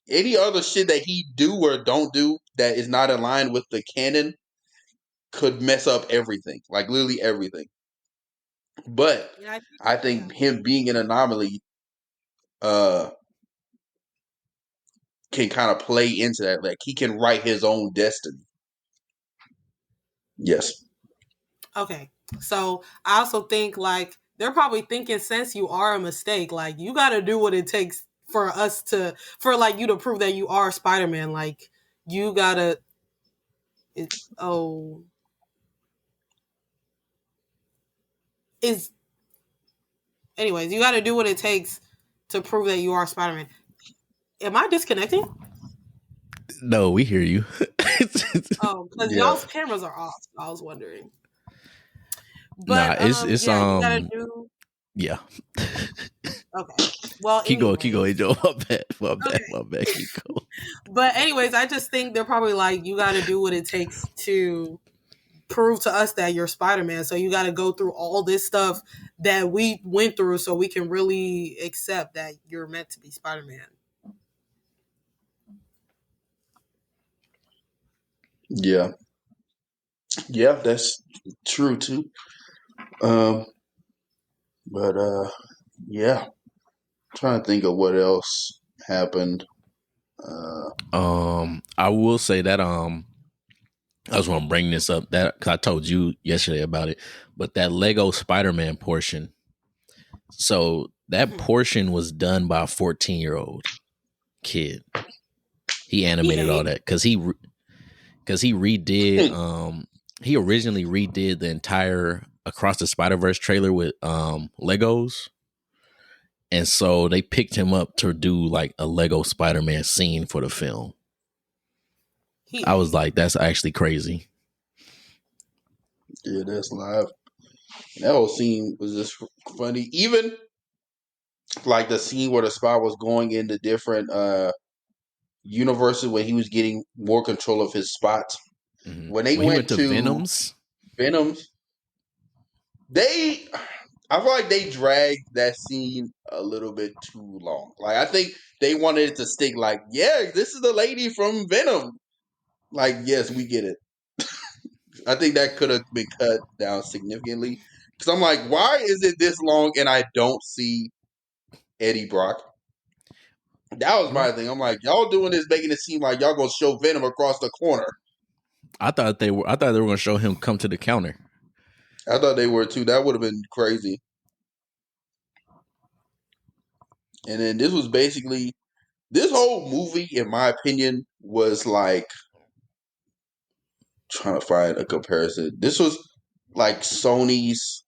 any other shit that he do or don't do that is not aligned with the canon could mess up everything, like literally everything. But Yeah, I yeah. think him being an anomaly uh can kind of play into that. Like he can write his own destiny. Yes. Okay. So I also think like they're probably thinking since you are a mistake, like you got to do what it takes for like you to prove that you are Spider-Man. Like you gotta. Oh, is anyways, you got to do what it takes to prove that you are Spider-Man. Am I disconnecting? No, we hear you. Oh, because Yeah. y'all's cameras are off. I was wondering. Nah, But it's yeah, you gotta do yeah. okay. Well, Keep going, anyways, Joe. okay. My bad. Keep going. But anyways, I just think they're probably like, you gotta do what it takes to prove to us that you're Spider-Man. So you gotta go through all this stuff that we went through so we can really accept that you're meant to be Spider-Man. Yeah. Yeah, that's true too. Um, but yeah, trying to think of what else happened. I will say that I just want to bring this up that because I told you yesterday about it, but that Lego Spider-Man portion. So that portion was done by a 14-year-old kid. He He animated all ain't. that because he redid. He originally redid the entire Across the Spider-Verse trailer with Legos, and so they picked him up to do like a Lego Spider-Man scene for the film. He I was ain't. like, that's actually crazy. Yeah, that's live. That whole scene was just funny. Even like the scene where the spy was going into different universes when he was getting more control of his spots. When they When he went went to to Venom's, Venom's, they I feel like they dragged that scene a little bit too long. Like I think they wanted it to stick like, yeah, this is the lady from Venom. Like, yes, we get it. I think that could have been cut down significantly. Because I'm like, why is it this long and I don't see Eddie Brock? That was my well, thing. I'm like, y'all doing this, making it seem like y'all gonna show Venom across the corner. I thought they were going to show him come to the counter. I thought they were too. That would have been crazy. And then this was basically this whole movie, in my opinion, was like trying to find a comparison. This was like Sony's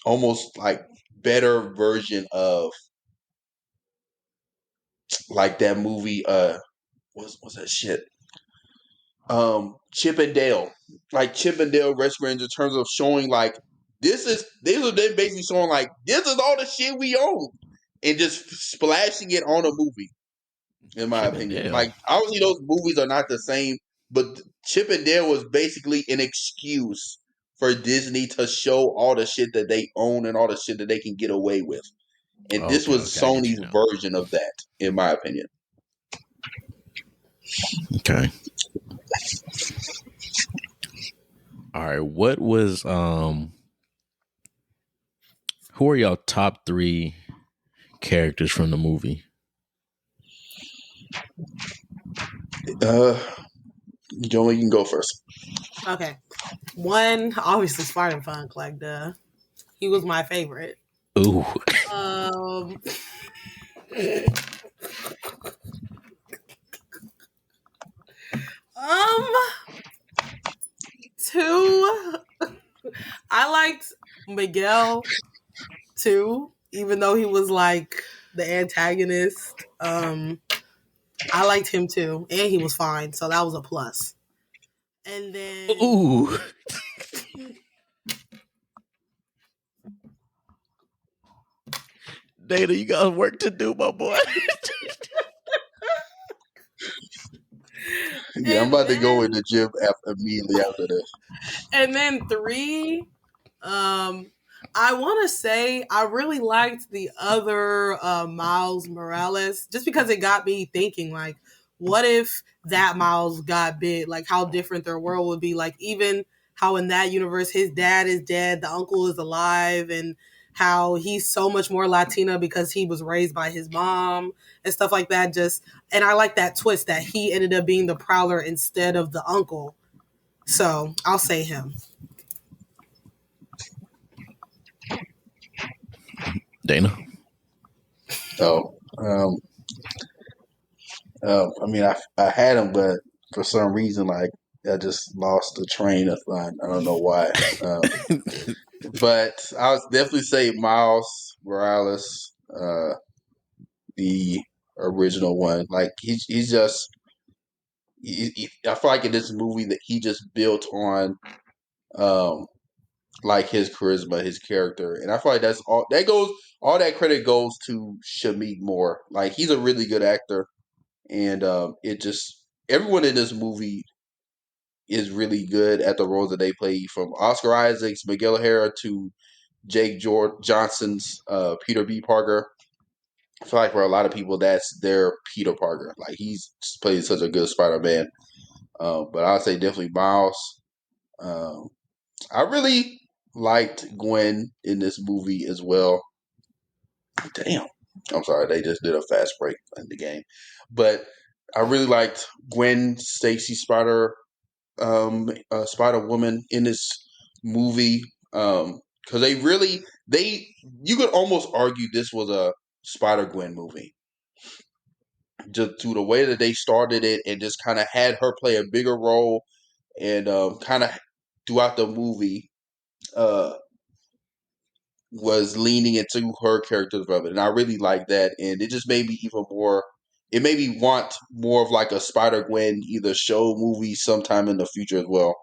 almost like better version of like that movie what's that shit? Chip and Dale. Like Chip and Dale Rescue Rangers in terms of showing like these are them basically showing like this is all the shit we own and just splashing it on a movie, in my Chip and opinion. Like Dale. obviously those movies are not the same, but Chip and Dale was basically an excuse for Disney to show all the shit that they own and all the shit that they can get away with. And this Okay, was okay, I get you Sony's now. version of that, in my opinion. Okay. All right. What was who are y'all top 3 characters from the movie? Uh Joey, you can go first. Okay. One, obviously Spartan Funk, like duh. He was my favorite. Ooh. Um um two, I liked Miguel too, even though he was like the antagonist. I liked him too, and he was fine, so that was a plus. And then Ooh. Data, you got work to do, my boy. Yeah, I'm and about to go then in the gym immediately after this. and then three, um, I want to say I really liked the other Miles Morales just because it got me thinking like, what if that Miles got bit? Like how different their world would be. Like even how in that universe his dad is dead, the uncle is alive, and how he's so much more Latina because he was raised by his mom and stuff like that. Just and I like that twist that he ended up being the Prowler instead of the uncle. So I'll say him. Dana. So, I mean, I had him, but for some reason, like I just lost the train of thought. I don't know why. But I would definitely say Miles Morales, the original one. Like he's just. I feel like in this movie that he just built on, um, like his charisma, his character, and I feel like that's all. That goes. All that credit goes to Shamik Moore. Like he's a really good actor, and it just everyone in this movie is really good at the roles that they play, from Oscar Isaacs, Miguel O'Hara to Johnson's Peter B. Parker. I feel like for a lot of people, that's their Peter Parker. Like he's played such a good Spider Man. But I'd say definitely Miles. Um, I really liked Gwen in this movie as well. Damn, I'm sorry, they just did a fast break in the game, but I really liked Gwen Stacy Spider Woman in this movie. Because they you could almost argue this was a Spider Gwen movie, just to the way that they started it and just kind of had her play a bigger role, and kind of throughout the movie uh, was leaning into her character development, and I really like that. And it just made me even more. It made me want more of like a Spider Gwen either show movie sometime in the future as well.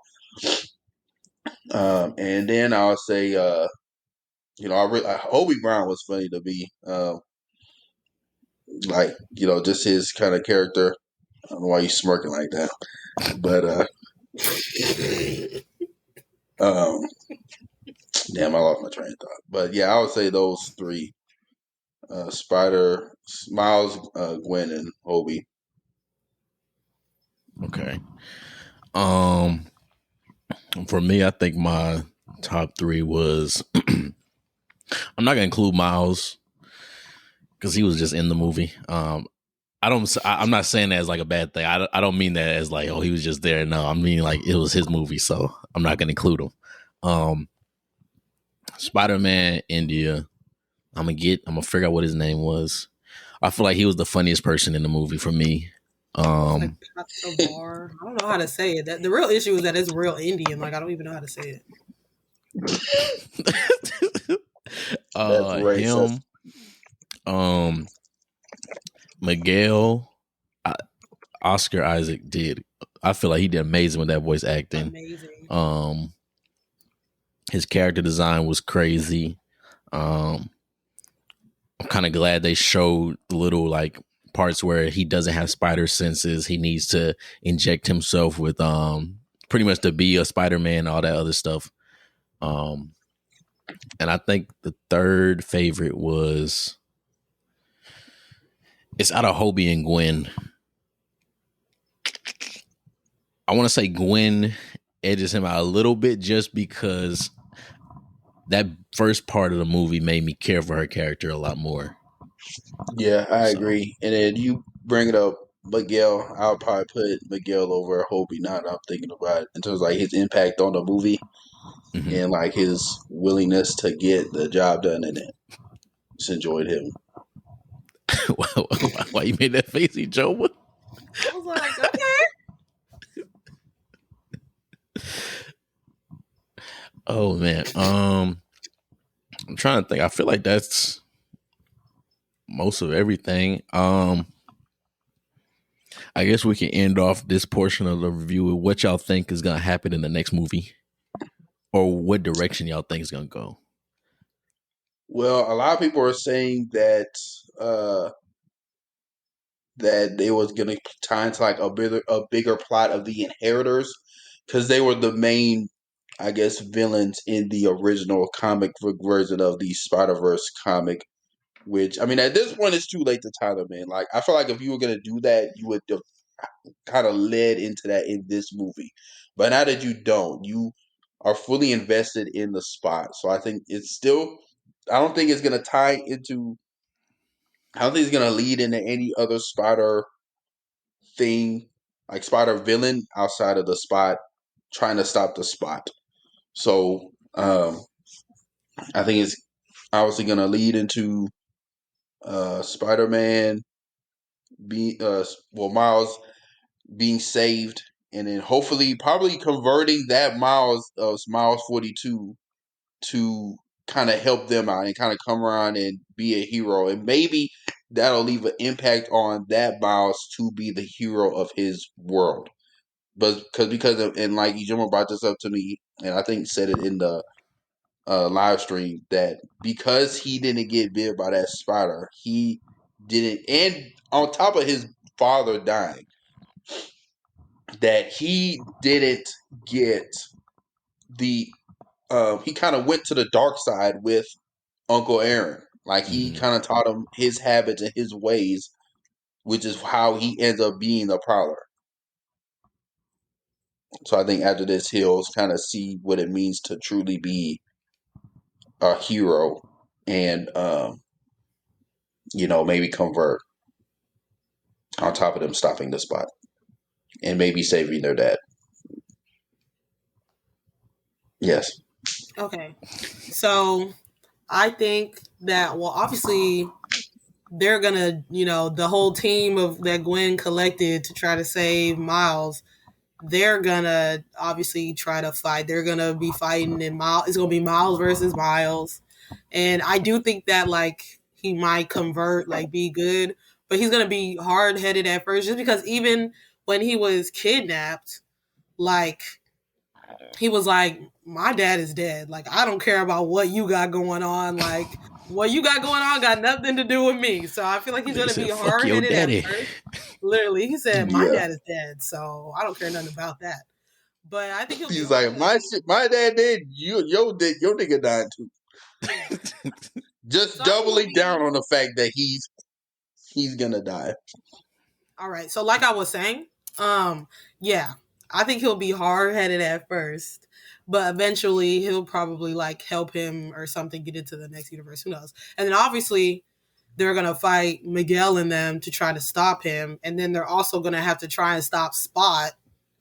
And then I'll say, Hobie Brown was funny to me. Just his kind of character. I don't know why he's smirking like that, but um, damn, I lost my train of thought. But yeah, I would say those three: Spider, Miles, Gwen, and Hobie. Okay. Um, for me, I think my top three was. I'm not gonna include Miles because he was just in the movie. I'm not saying that as like a bad thing. I don't mean that as like, oh, he was just there. No, I mean like it was his movie, so I'm not gonna include him. Spider-Man India. I'm gonna figure out what his name was. I feel like he was the funniest person in the movie for me. It's like Um, Bar. I don't know how to say it. The real issue is that it's real Indian. Like I don't even know how to say it. That's racist. him, Miguel, Oscar Isaac did. I feel like he did amazing with that voice acting. Amazing. His character design was crazy. I'm kind of glad they showed the little like parts where he doesn't have spider senses. He needs to inject himself with pretty much to be a Spider-Man, all that other stuff. And I think the third favorite was it's out of Hobie and Gwen. I want to say Gwen edges him out a little bit just because that first part of the movie made me care for her character a lot more. Yeah, I So, agree. And then you bring it up, Miguel. I'll probably put Miguel over Hobie. Now that I'm thinking about it, in terms of like his impact on the movie mhm. and like his willingness to get the job done in it. Just enjoyed him. Why you made that face, Joe? I was like, okay. Oh man, I'm trying to think. I feel like that's most of everything. I guess we can end off this portion of the review with what y'all think is gonna happen in the next movie, or what direction y'all think is gonna go. Well, a lot of people are saying uh, that they was gonna tie into like a bigger plot of the Inheritors because they were the main, I guess, villains in the original comic book version of the Spider Verse comic. Which I mean, at this point, it's too late to tie them in. Like, I feel like if you were gonna do that, you would have kind of led into that in this movie. But now that you don't, you are fully invested in the spot. So I think it's still. I don't think it's gonna tie into. I don't think it's gonna lead into any other Spider thing, like Spider villain outside of the spot trying to stop the spot. So I think it's obviously gonna lead into Spider Man Miles being saved, and then hopefully probably converting that Miles 42 to kind of help them out and kind of come around and be a hero, and maybe that'll leave an impact on that Miles to be the hero of his world. But and like Ijoma brought this up to me, and I think said it in the live stream, that because he didn't get bit by that spider, he didn't, and on top of his father dying, that he didn't get the he kind of went to the dark side with Uncle Aaron. Like, he Mm-hmm. kind of taught him his habits and his ways, which is how he ends up being a prowler. So I think after this, he'll kind of see what it means to truly be a hero, and maybe convert. on top of them stopping the spot and maybe saving their dad. Yes. Okay. So I think that, well, obviously they're gonna, the whole team of that Gwen collected to try to save Miles, they're gonna obviously try to fight. They're gonna be fighting in Miles. It's gonna be Miles versus Miles, and I do think that like he might convert, like be good, but he's gonna be hard headed at first, just because even when he was kidnapped, like he was like, my dad is dead. Like, I don't care about what you got going on. Like, what you got going on got nothing to do with me. So I feel like he's Nigga gonna be said, "Fuck hard your headed at daddy." first. Literally, he said, my Yeah. dad is dead, so I don't care nothing about that. But I think he'll be He's hard like, my headed. shit, my dad did. Your nigga died too. Yeah. Just So I think he'll doubling down be on the fact that he's gonna die. all right. So like I was saying, yeah, I think he'll be hard headed at first, but eventually he'll probably like help him or something get into the next universe. Who knows? And then obviously they're gonna fight Miguel and them to try to stop him, and then they're also gonna have to try and stop Spot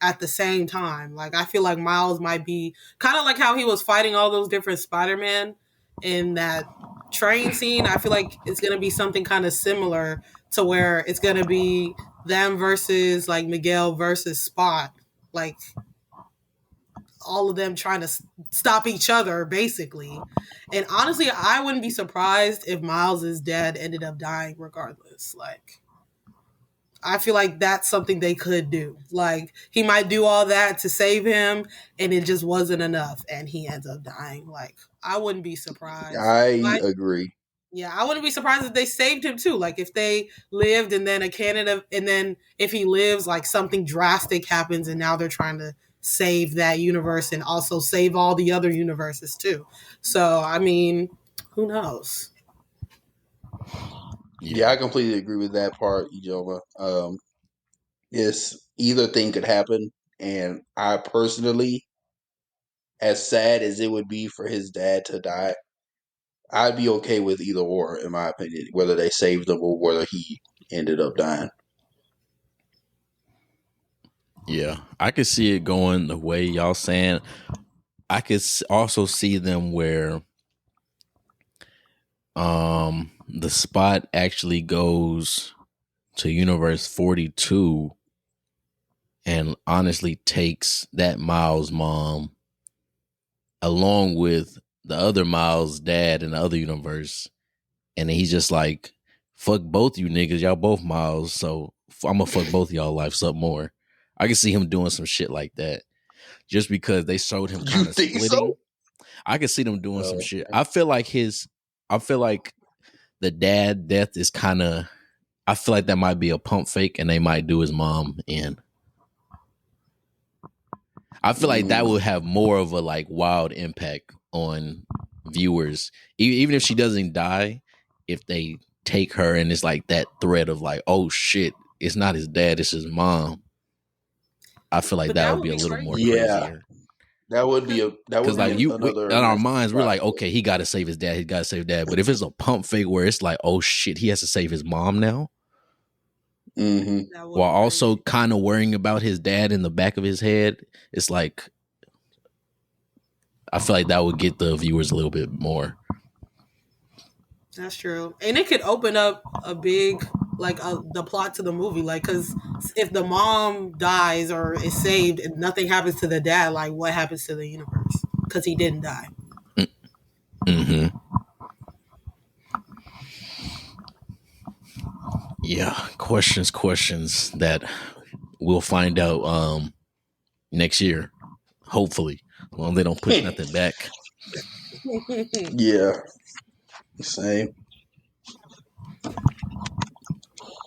at the same time. Like I feel like Miles might be kind of like how he was fighting all those different Spider-Man in that train scene. I feel like it's gonna be something kind of similar to where it's gonna be them versus like Miguel versus Spot, like all of them trying to stop each other basically. And honestly, I wouldn't be surprised if Miles's dad ended up dying regardless. Like I feel like that's something they could do. Like he might do all that to save him and it just wasn't enough and he ends up dying. Like I wouldn't be surprised. I Like agree. yeah, I wouldn't be surprised if they saved him too. Like if they lived and then a Canada and then if he lives, like something drastic happens and now they're trying to save that universe and also save all the other universes too. So I mean, who knows? Yeah, I completely agree with that part, Ijoma. It's either thing could happen, and I personally, as sad as it would be for his dad to die, I'd be okay with either or, in my opinion, whether they saved him or whether he ended up dying. Yeah, I could see it going the way y'all saying. I could also see them where the Spot actually goes to universe 42 and honestly takes that Miles mom along with the other Miles dad in the other universe, and then he's just like, fuck both you niggas, y'all both Miles, so I'm gonna fuck both y'all lives up more. I can see him doing some shit like that just because they showed him You kind of think so? splitting. I can see them doing some Oh, shit. I feel like the dad death is kind of, I feel like that might be a pump fake and they might do his mom in. I feel like that would have more of a like wild impact on viewers, even if she doesn't die. If they take her and it's like that threat of like, oh shit, it's not his dad, it's his mom. I feel like But that that would would be a be little more crazy. yeah, crazier. that would be Because Because like another in our massive minds, we're plot like, twist. okay, he got to save his dad, he got to save dad. But if it's a pump fake where it's like, oh shit, he has to save his mom now, Mm-hmm. that would while be also crazy. kind of worrying about his dad in the back of his head, it's like I feel like that would get the viewers a little bit more. That's true, and it could open up a big like the plot to the movie. Like, because if the mom dies or is saved and nothing happens to the dad, like what happens to the universe? Because he didn't die. Mm-hmm. Yeah, questions that we'll find out next year, hopefully. Well, they don't push nothing back. Yeah, same.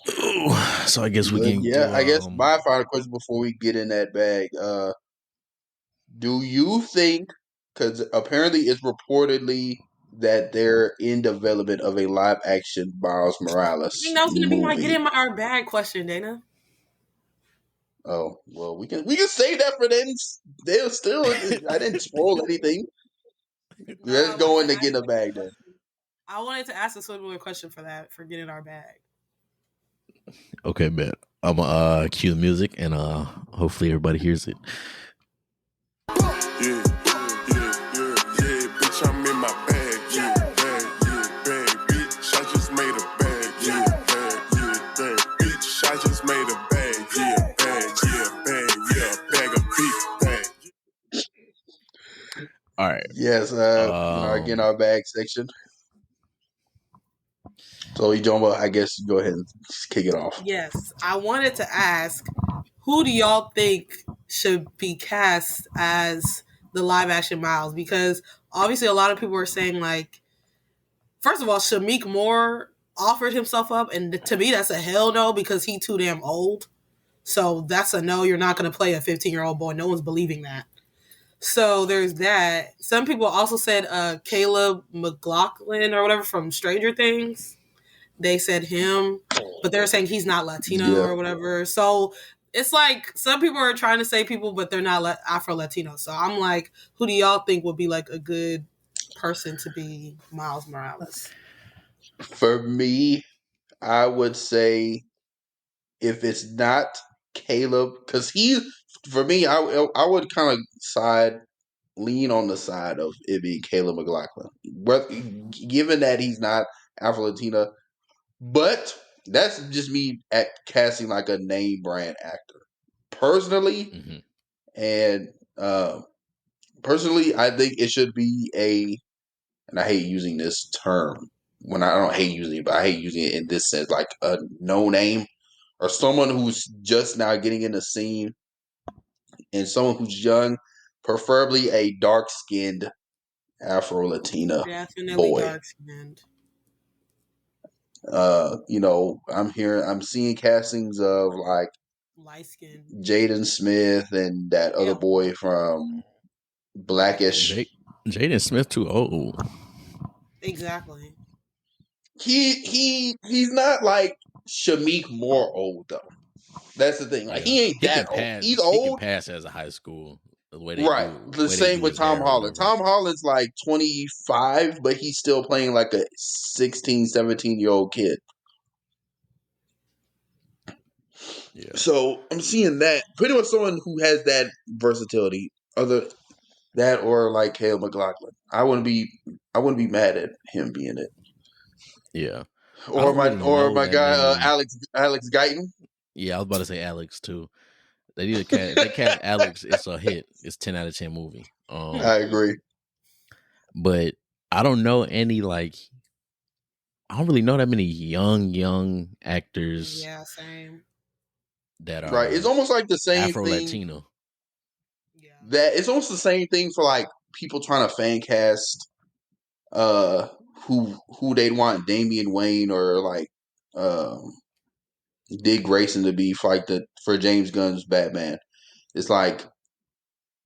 Ooh, so I guess we But can yeah, do I guess my final question before we get in that bag, do you think, because apparently it's reportedly that they're in development of a live action Miles I think Morales that was gonna be my get movie? in our bag question, Dana. Oh well, we can say that for them. They'll still. I didn't spoil anything. No, Let's I wanted go to in to get ask. a bag then. I wanted to ask a similar question for that for getting our bag. Okay, bet. I'm gonna cue the music and hopefully everybody hears it. Yeah, bitch, I'm in my bag, bag, bitch, I just made a bag, bag, bitch, I just made a bag, bag of beef, bag. All right. Yes, again, Um, our bag section. So, Ijoma, I guess you go ahead and kick it off. Yes, I wanted to ask, who do y'all think should be cast as the live action Miles? Because obviously, a lot of people are saying like, first of all, Shamik Moore offered himself up, and to me, that's a hell no because he too damn old. So that's a no. You're not going to play a 15-year-old boy. No one's believing that. So there's that. Some people also said Caleb McLaughlin or whatever from Stranger Things. They said him, but they're saying he's not Latino Yeah. or whatever. So it's like some people are trying to say people, but they're not Afro Latino. So I'm like, who do y'all think would be like a good person to be Miles Morales? For me, I would say if it's not Caleb, because for me, I would kind of lean on the side of it being Caleb McLaughlin. But given that he's not Afro Latina, but that's just me at casting like a name brand actor. Personally, mhm. and personally, I think it should be and I hate using this term when I don't hate using it, but I hate using it in this sense, like a no name or someone who's just now getting in the scene and someone who's young, preferably a dark skinned Afro Latina Definitely boy. dark skinned. I'm seeing castings of like Light skinned. Jaden Smith and that other Hell boy no. from Blackish. Blackish. Jaden Smith too old. Exactly. He's not like Shamik Moore old though. That's the thing. Like Yeah, he ain't he that can old. pass. He's He can old. pass as a high school. The way Right. The way they same do with his Tom hair or Holland. whatever. Tom Holland's like 25, but he's still playing like a 16, 17-year-old kid. Yeah, So I'm seeing that pretty much someone who has that versatility, other that or like Caleb McLaughlin. I wouldn't be mad at him being it. yeah. I Or don't my really or know my that guy many. Alex Guyton. Yeah, I was about to say Alex too. They need to cast. If they cast Alex, it's a hit. It's 10 out of 10 movie. I agree. But I don't know any like. I don't really know that many young actors Yeah, same. that Right. It's are almost like the same Afro thing Latino. Yeah. that it's almost the same thing for like people trying to fan cast uh who they'd want Damian Wayne or like um Dick Grayson to be for James Gunn's Batman. It's like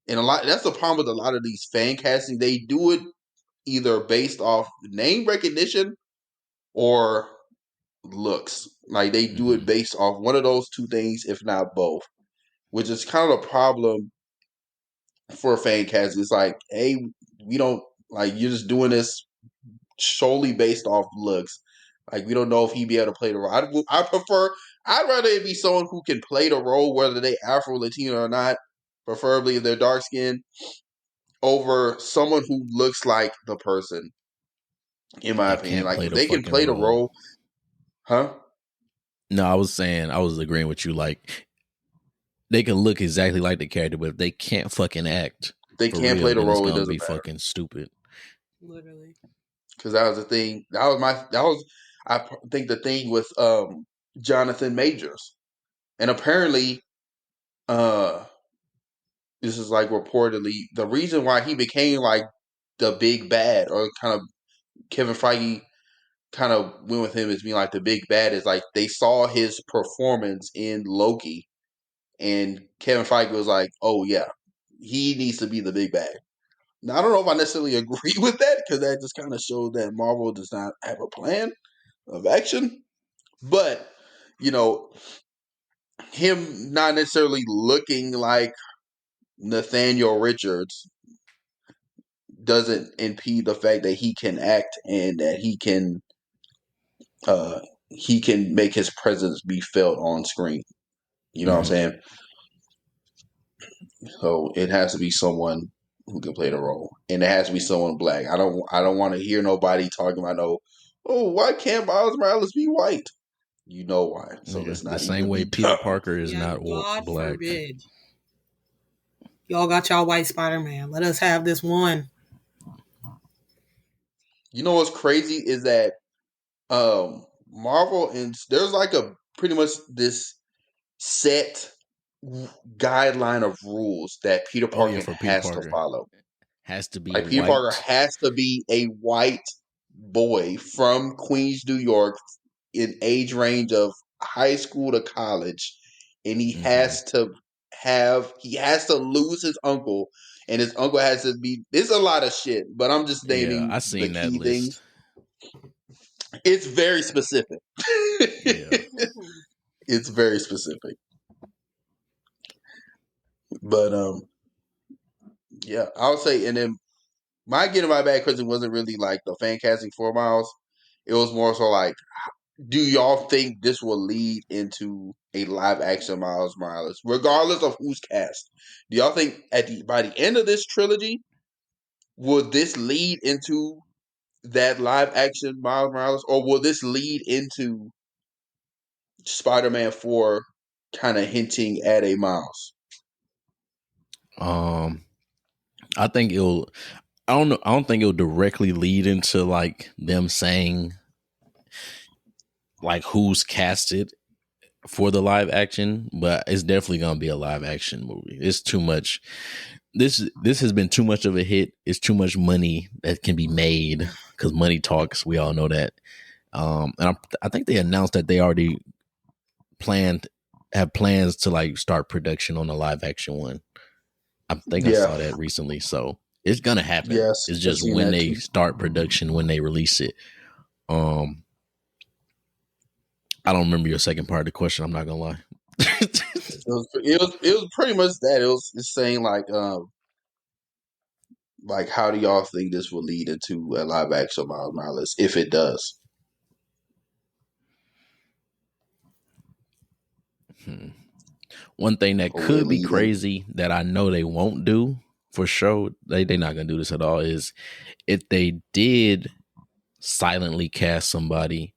and a lot that's the problem with a lot of these fan casting. They do it either based off name recognition or looks. Like they do it Hmm. based off one of those two things, if not both. Which is kind of a problem for fan casting. It's like, hey, we don't like you're just doing this solely based off looks. Like we don't know if he'd be able to play the role. I'd rather it be someone who can play the role, whether they Afro Latino or not, preferably if they're dark skinned, over someone who looks like the person. In my That opinion, can't like play if the they can fucking play the role. role, huh? No, I was saying I was agreeing with you. Like they can look exactly like the character, but if they can't fucking act They for can't play real, the then it's role. It gonna doesn't be matter fucking stupid. Literally. because that was the thing. I think the thing with Jonathan Majors, and apparently, uh, this is like reportedly the reason why he became like the big bad, or kind of Kevin Feige kind of went with him as being like the big bad, is like they saw his performance in Loki, and Kevin Feige was like, "Oh yeah, he needs to be the big bad." Now I don't know if I necessarily agree with that because that just kind of showed that Marvel does not have a plan of action, but you know, him not necessarily looking like Nathaniel Richards doesn't impede the fact that he can act and that he can he can make his presence be felt on screen. You know what I'm Mm-hmm. saying? So it has to be someone who can play the role, and it has to be someone black. I don't want to hear nobody talking about no. Oh, why can't Miles Morales be white? You know why? So Yeah, let's the not same even way be Peter dumb. Parker is Yeah, not God black. forbid. Y'all got y'all white Spider-Man. Let us have this one. You know what's crazy is that Marvel and there's like a pretty much this set guideline of rules that Peter Oh yeah, Parker for Peter has to Parker, follow. has to be Like Peter Parker white. has to be a white boy from Queens, New York, in age range of high school to college, and Mm-hmm. he has to lose his uncle, and his uncle has to be. There's a lot of shit, but I'm just Yeah, naming I the seen that key list. things. It's very specific. Yeah. It's very specific, but yeah, I would say, and then my getting my back because it wasn't really like the fan casting for Miles. It was more so like, do y'all think this will lead into a live action Miles Morales, regardless of who's cast? Do y'all think by the end of this trilogy, will this lead into that live action Miles Morales, or will this lead into Spider-Man 4 kind of hinting at a Miles? Um, I think it'll. I don't know. I don't think it'll directly lead into like them saying like who's casted for the live action, but it's definitely gonna be a live action movie. It's too much. This has been too much of a hit. It's too much money that can be made because money talks. We all know that. I think they announced that they already planned have plans to like start production on a live action one. I think I Yeah, saw that recently, so it's gonna happen. yes, It's I've just seen when that they too. start production, when they release it. Um, I don't remember your second part of the question. I'm not gonna lie. It was pretty much that. It's saying like how do y'all think this will lead into a live action Miles Morales if it does? Hmm. One thing that Or will it could be lead in? crazy that I know they won't do for sure, they're not gonna do this at all, is if they did silently cast somebody,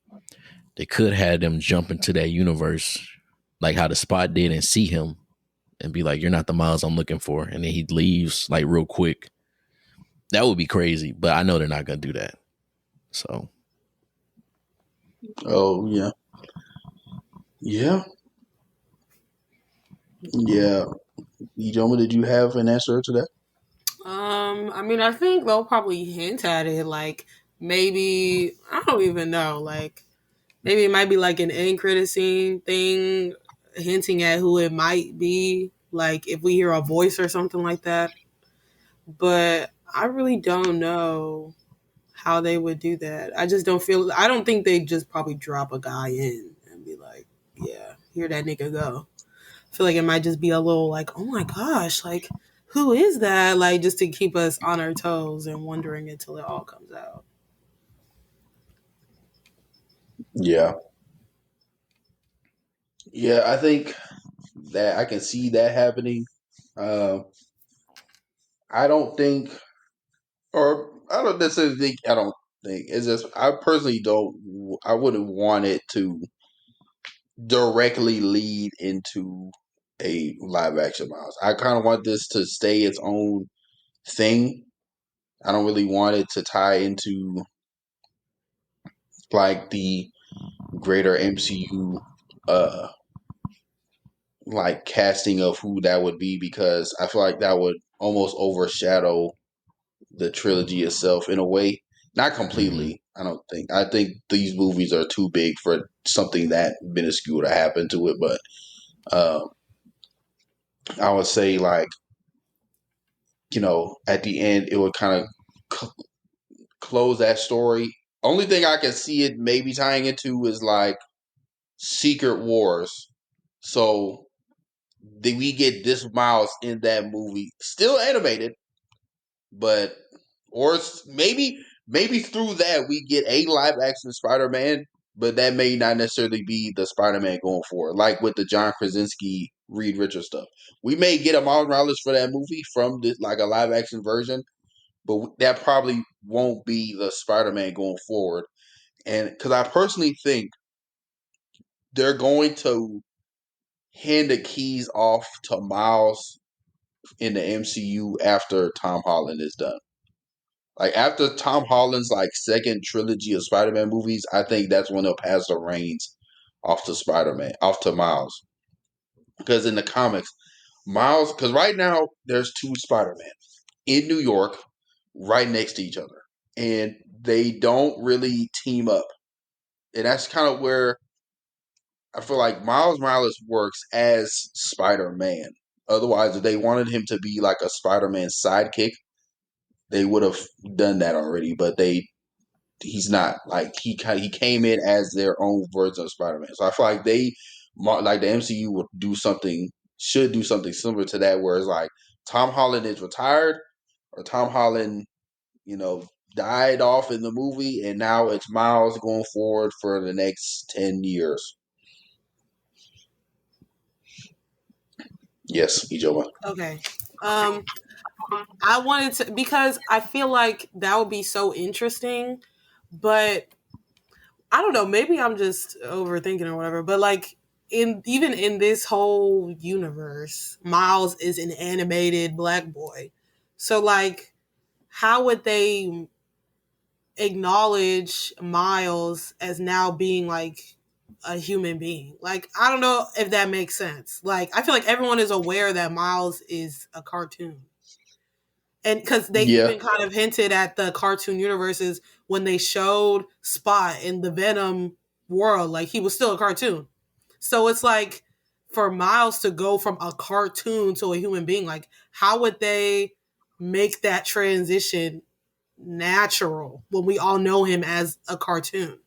they could have them jump into that universe like how the spot did and see him and be like, "You're not the Miles I'm looking for," and then he leaves like real quick. That would be crazy, but I know they're not gonna do that. So Oh yeah, yeah, yeah. You gentlemen, did you have an answer to that? I mean, I think they'll probably hint at it. Like maybe I don't even know. Like maybe it might be like an end credit scene thing, hinting at who it might be. Like if we hear a voice or something like that. But I really don't know how they would do that. I just don't feel. I don't think they just probably drop a guy in and be like, "Yeah, here that nigga go." I feel like it might just be a little like, "Oh my gosh, like who is that?" Like just to keep us on our toes and wondering until it all comes out. Yeah, yeah. I think that I can see that happening. Uh, I don't think, or I don't necessarily think. I don't think it's just. I personally don't. I wouldn't want it to directly lead into a live action Miles. I kind of want this to stay its own thing. I don't really want it to tie into like the greater MCU uh like casting of who that would be because I feel like that would almost overshadow the trilogy itself in a way. Not mhm. completely, I don't think. I think these movies are too big for something that minuscule to happen to it, but uh, I would say like at the end it would kind of c- close that story. Only thing I can see it maybe tying into is like Secret Wars. So did we get this Miles in that movie? Still animated, but or maybe through that we get a live action Spider Man. but that may not necessarily be the Spider-Man going forward. Like with the John Krasinski, Reed Richards stuff, we may get a Miles Morales for that movie from like a live action version, but that probably won't be the Spider-Man going forward. And because I personally think they're going to hand the keys off to Miles in the MCU after Tom Holland is done. Like after Tom Holland's like second trilogy of Spider-Man movies, I think that's when they'll pass the reins off to Spider-Man, off to Miles. Because in the comics, Miles, because right now there's two Spider-Man in New York, right next to each other, and they don't really team up. And that's kind of where I feel like Miles Morales works as Spider-Man. Otherwise, if they wanted him to be like a Spider-Man sidekick, they would have done that already. But he's not. Like he came in as their own version of Spider-Man. So I feel like like the MCU should do something similar to that, where it's like Tom Holland is retired or Tom Holland, died off in the movie, and now it's Miles going forward for the next 10 years. Yes, Ijoma. Okay. I wanted to, because I feel like that would be so interesting, but I don't know, maybe I'm just overthinking or whatever, but like even in this whole universe, Miles is an animated black boy. So like how would they acknowledge Miles as now being like a human being? Like I don't know if that makes sense. Like I feel like everyone is aware that Miles is a cartoon. And because they Yeah. even kind of hinted at the cartoon universes when they showed Spot in the Venom world, like he was still a cartoon. So it's like for Miles to go from a cartoon to a human being, like how would they make that transition natural when we all know him as a cartoon?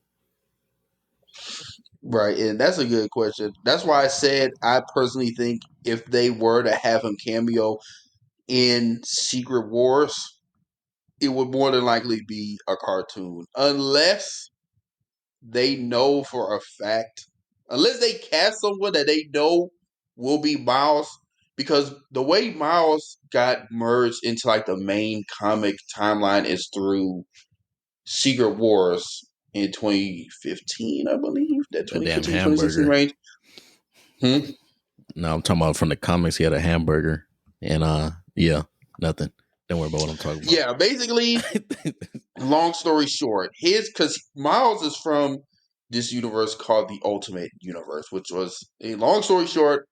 Right, and that's a good question. That's why I said I personally think if they were to have him cameo in Secret Wars, it would more than likely be a cartoon, unless they know for a fact, unless they cast someone that they know will be Miles, because the way Miles got merged into like the main comic timeline is through Secret Wars in 2015, I believe, that That damn 2015 2016 hamburger. range. Hmm? No, I'm talking about from the comics. He had a hamburger, and yeah, nothing. Don't worry about what I'm talking about. Yeah, basically, long story short, because Miles is from this universe called the Ultimate Universe, which was a long story short,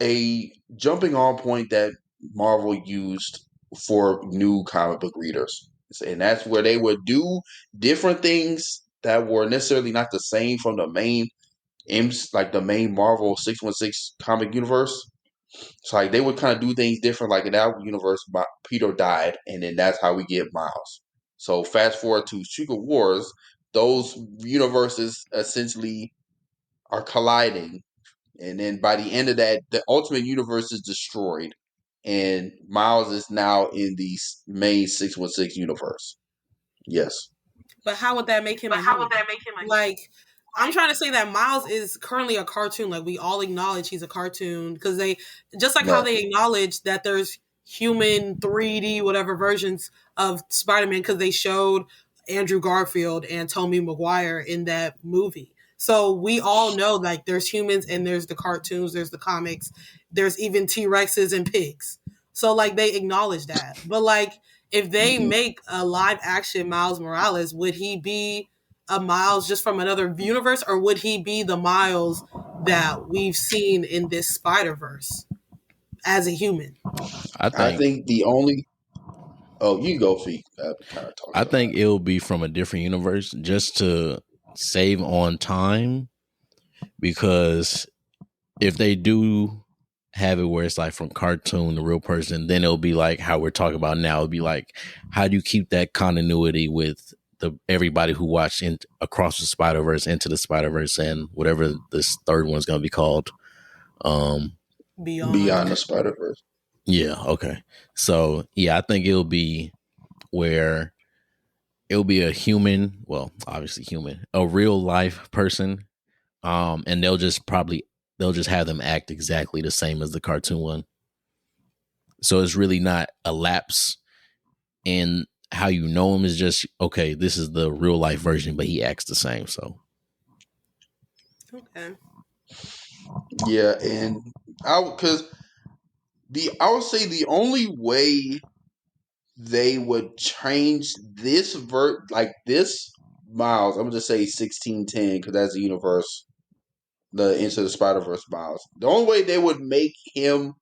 a jumping on point that Marvel used for new comic book readers. And that's where they would do different things that were necessarily not the same from the main like the main Marvel 616 comic universe. So like they would kind of do things different. Like in that universe, Peter died, and then that's how we get Miles. So fast forward to Secret Wars, those universes essentially are colliding, and then by the end of that, the Ultimate Universe is destroyed, and Miles is now in the main 616 universe. Yes. But how would that make him a human? Like, I'm trying to say that Miles is currently a cartoon. Like, we all acknowledge he's a cartoon because they, just like how Right. they acknowledge that there's human 3D, whatever versions of Spider Man because they showed Andrew Garfield and Tobey Maguire in that movie. So we all know like there's humans and there's the cartoons, there's the comics, there's even T Rexes and pigs. So like they acknowledge that. But like if they Mm-hmm. make a live action Miles Morales, would he be a Miles just from another universe, or would he be the Miles that we've seen in this Spider Verse as a human? I I think think the only. Oh, you go, Feeq. I kind of talked I about think it'll be from a different universe just to save on time, because if they do have it where it's like from cartoon to real person, then it'll be like how we're talking about now. It'll be like, how do you keep that continuity with the everybody who watched across the Spider Verse, into the Spider Verse, and whatever this third one's gonna be called. Beyond. Beyond the Spider Verse. Yeah, okay. So yeah, I think it'll be where it'll be a human, well, obviously human, a real life person, and they'll just have them act exactly the same as the cartoon one. So it's really not a lapse in how you know him. Is just okay. This is the real life version, but he acts the same. So Okay. Yeah, and because I would say the only way they would change this like this Miles, I'm gonna just say 1610 because that's the universe, the Into the Spider Verse Miles. The only way they would make him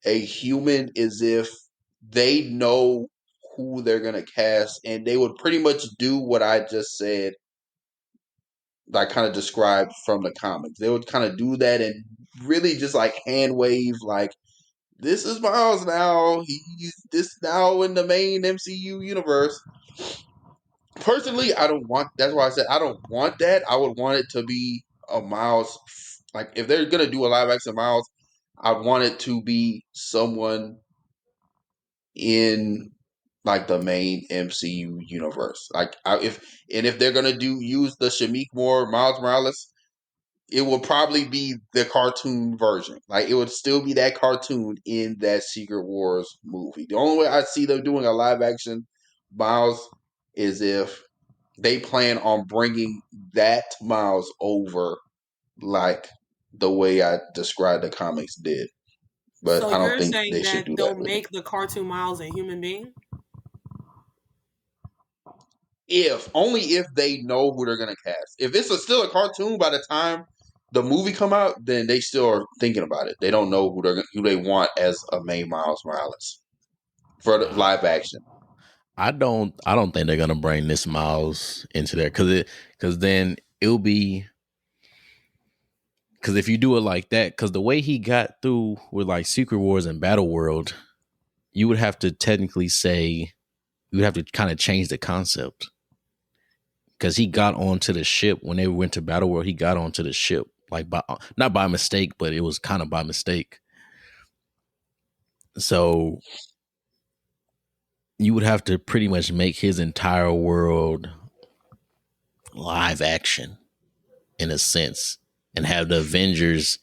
a human is if they know who they're gonna cast, and they would pretty much do what I just said, like kind of described from the comics. They would kind of do that and really just like hand wave, like this is Miles now. He's this now in the main MCU universe. Personally, I don't want. That's why I said I don't want that. I would want it to be a Miles. Like if they're gonna do a live action Miles, I want it to be someone in like the main MCU universe. Like if they're gonna use the Shamik Moore Miles Morales, it will probably be the cartoon version. Like it would still be that cartoon in that Secret Wars movie. The only way I see them doing a live action Miles is if they plan on bringing that Miles over like the way I described the comics did. But So I don't you're think saying they should that do that they'll with it. make the cartoon Miles a human being? If only if they know who they're gonna cast. If it's still a cartoon by the time the movie come out, then they still are thinking about it. They don't know who they want as a main Miles Morales for the nah, live action. I don't think they're gonna bring this Miles into there because then it'll be because if you do it like that, because the way he got through with like Secret Wars and Battle World, you would have to technically say you would have to kind of change the concept because he got onto the ship when they went to Battle World. He got onto the ship like by not by mistake, but it was kind of by mistake. So you would have to pretty much make his entire world live action in a sense and have the Avengers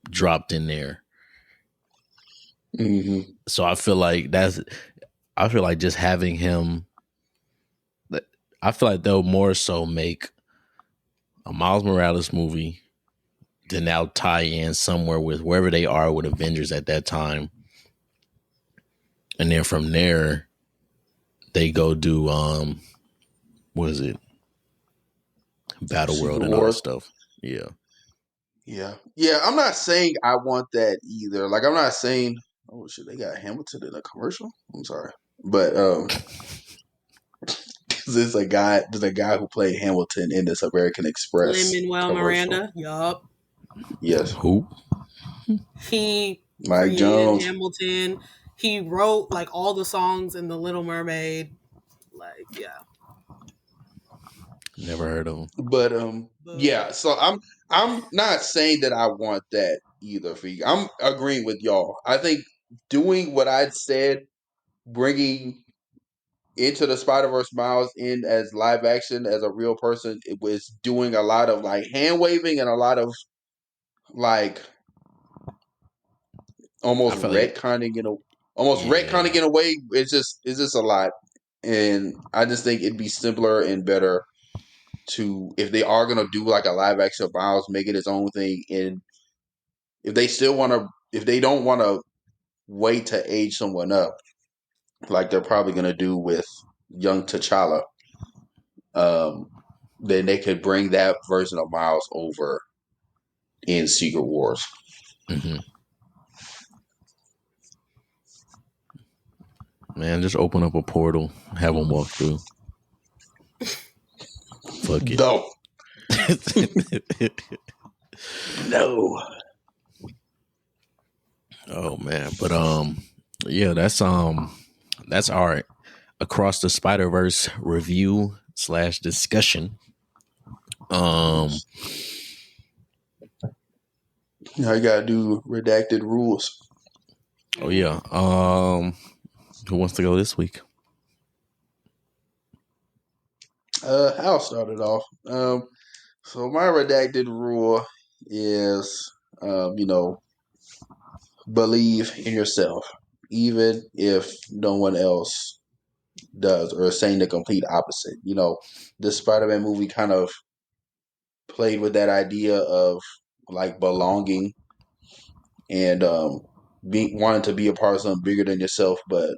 dropped in there. Mm-hmm. So I feel like just having him, I feel like they'll more so make a Miles Morales movie to now tie in somewhere with wherever they are with Avengers at that time. And then from there, they go do, what is it? Battle World Secret and all that Wars. stuff. Yeah. Yeah. Yeah, I'm not saying I want that either. Like I'm not saying oh shit, they got Hamilton in a commercial? I'm sorry. But 'cause there's a guy who played Hamilton in this American Lin Express Manuel commercial. Miranda. Yup. Yes. Who? He Mike created Jones. Hamilton. He wrote like all the songs in The Little Mermaid. Like, yeah. Never heard of him. But But yeah, so I'm not saying that I want that either, Feeq. I'm agreeing with y'all. I think doing what I said, bringing Into the Spider Verse Miles in as live action as a real person, it was doing a lot of like hand waving and a lot of like I almost feel like, retconning in a almost retconning yeah. in a way. It's just a lot, and I just think it'd be simpler and better to if they are gonna do like a live action Miles, make it its own thing. And if they don't want to wait to age someone up, like they're probably gonna do with young T'Challa, um, then they could bring that version of Miles over in Secret Wars. Hmm. Man, just open up a portal, have them walk through. Fuck it. No, no. Oh man, but yeah, that's our across the Spider Verse review slash discussion. Um, Now you gotta do redacted rules. oh yeah. Who wants to go this week? I'll start it off. So my redacted rule is, you know, believe in yourself, even if no one else does or is saying the complete opposite. You know, the Spider-Man movie kind of played with that idea of like belonging and wanting to be a part of something bigger than yourself, but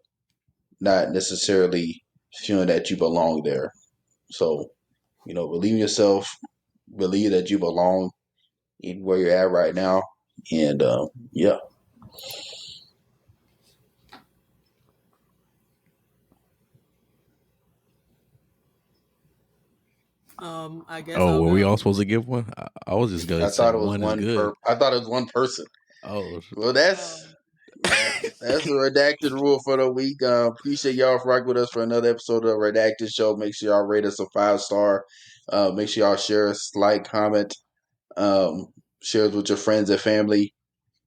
not necessarily feeling that you belong there. So, you know, believe in yourself, believe that you belong in where you're at right now, and yeah. I guess Oh, I'll were we all go. supposed to give one? I was just gonna say one is good. I thought it was one person. Oh, Well, that's Um, yeah, that's the redacted rule for the week. Appreciate y'all for rocking with us for another episode of Redacted Show. Make sure y'all rate us a 5-star. Make sure y'all share us, like, comment, share us with your friends and family.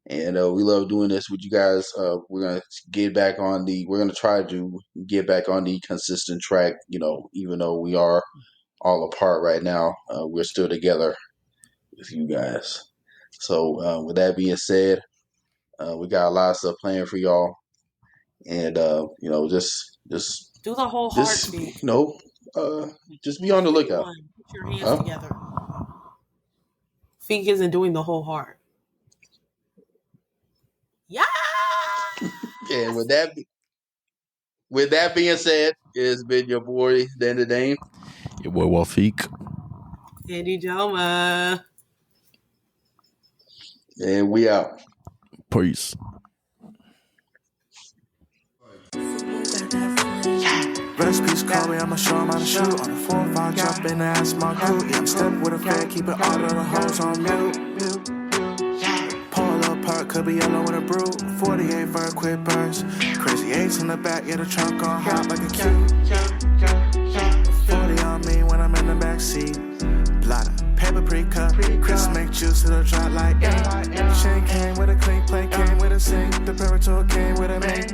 And we love doing this with you guys. We're gonna get back on the. We're gonna try to get back on the consistent track. You know, even though we are all apart right now, we're still together with you guys. So, with that being said, we got a lot of stuff planned for y'all, and you know, do the whole heart just speak. uh, just be On on the three, lookout. one. Put your hands Huh? together. Feeq isn't doing the whole heart. Yeah. And with that being said, it's been your boy Dan the Dane, your boy Wafik. Andy Joma. and we out. Peace. Recipes call me, I'ma show 'em how to shoot. On the 4-5, jump in the ass, my crew. Yeah, I'm stepping with a fed, keeping all of the hoes on mute. Pull a little part, could be yellow in a brew. 48 for a quick burst. Crazy 8s in the back, yeah, the trunk on hot like a cue. 40 on me when I'm in the backseat. Blotter, paper pre-cut. Chris make juice, it'll drop like ink. Chain came with a clean plate, came with a sink. The Parator came with a mink.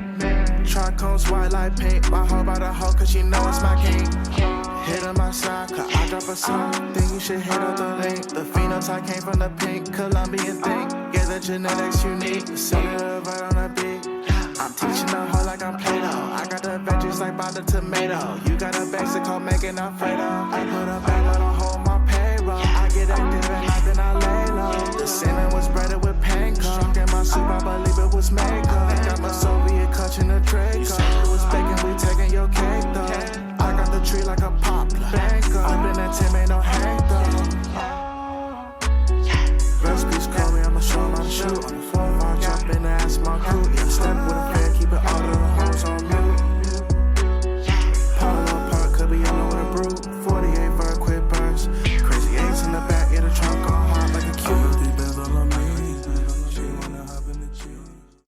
Tricones white like paint. My hoe by the hoe, cause she know it's my king. Hit on my side, cause I drop a song. Think you should hit up the link. The phenotype came from the pink Colombian thing. Yeah, the genetics unique. Cellular right on the beat. I'm teaching the hoe like I'm Play-Doh. I got the veggies like by the tomato. You got a basic hoe making Alfredo. I put a bag on a hoe on my payroll. I get active at night, then I lay low. The ceiling was breaded with panko. Struck in my soup, I believe it was Mako. I got my Soviet clutching the Draco. You said it was bacon, we taking your cake though. I got the tree like a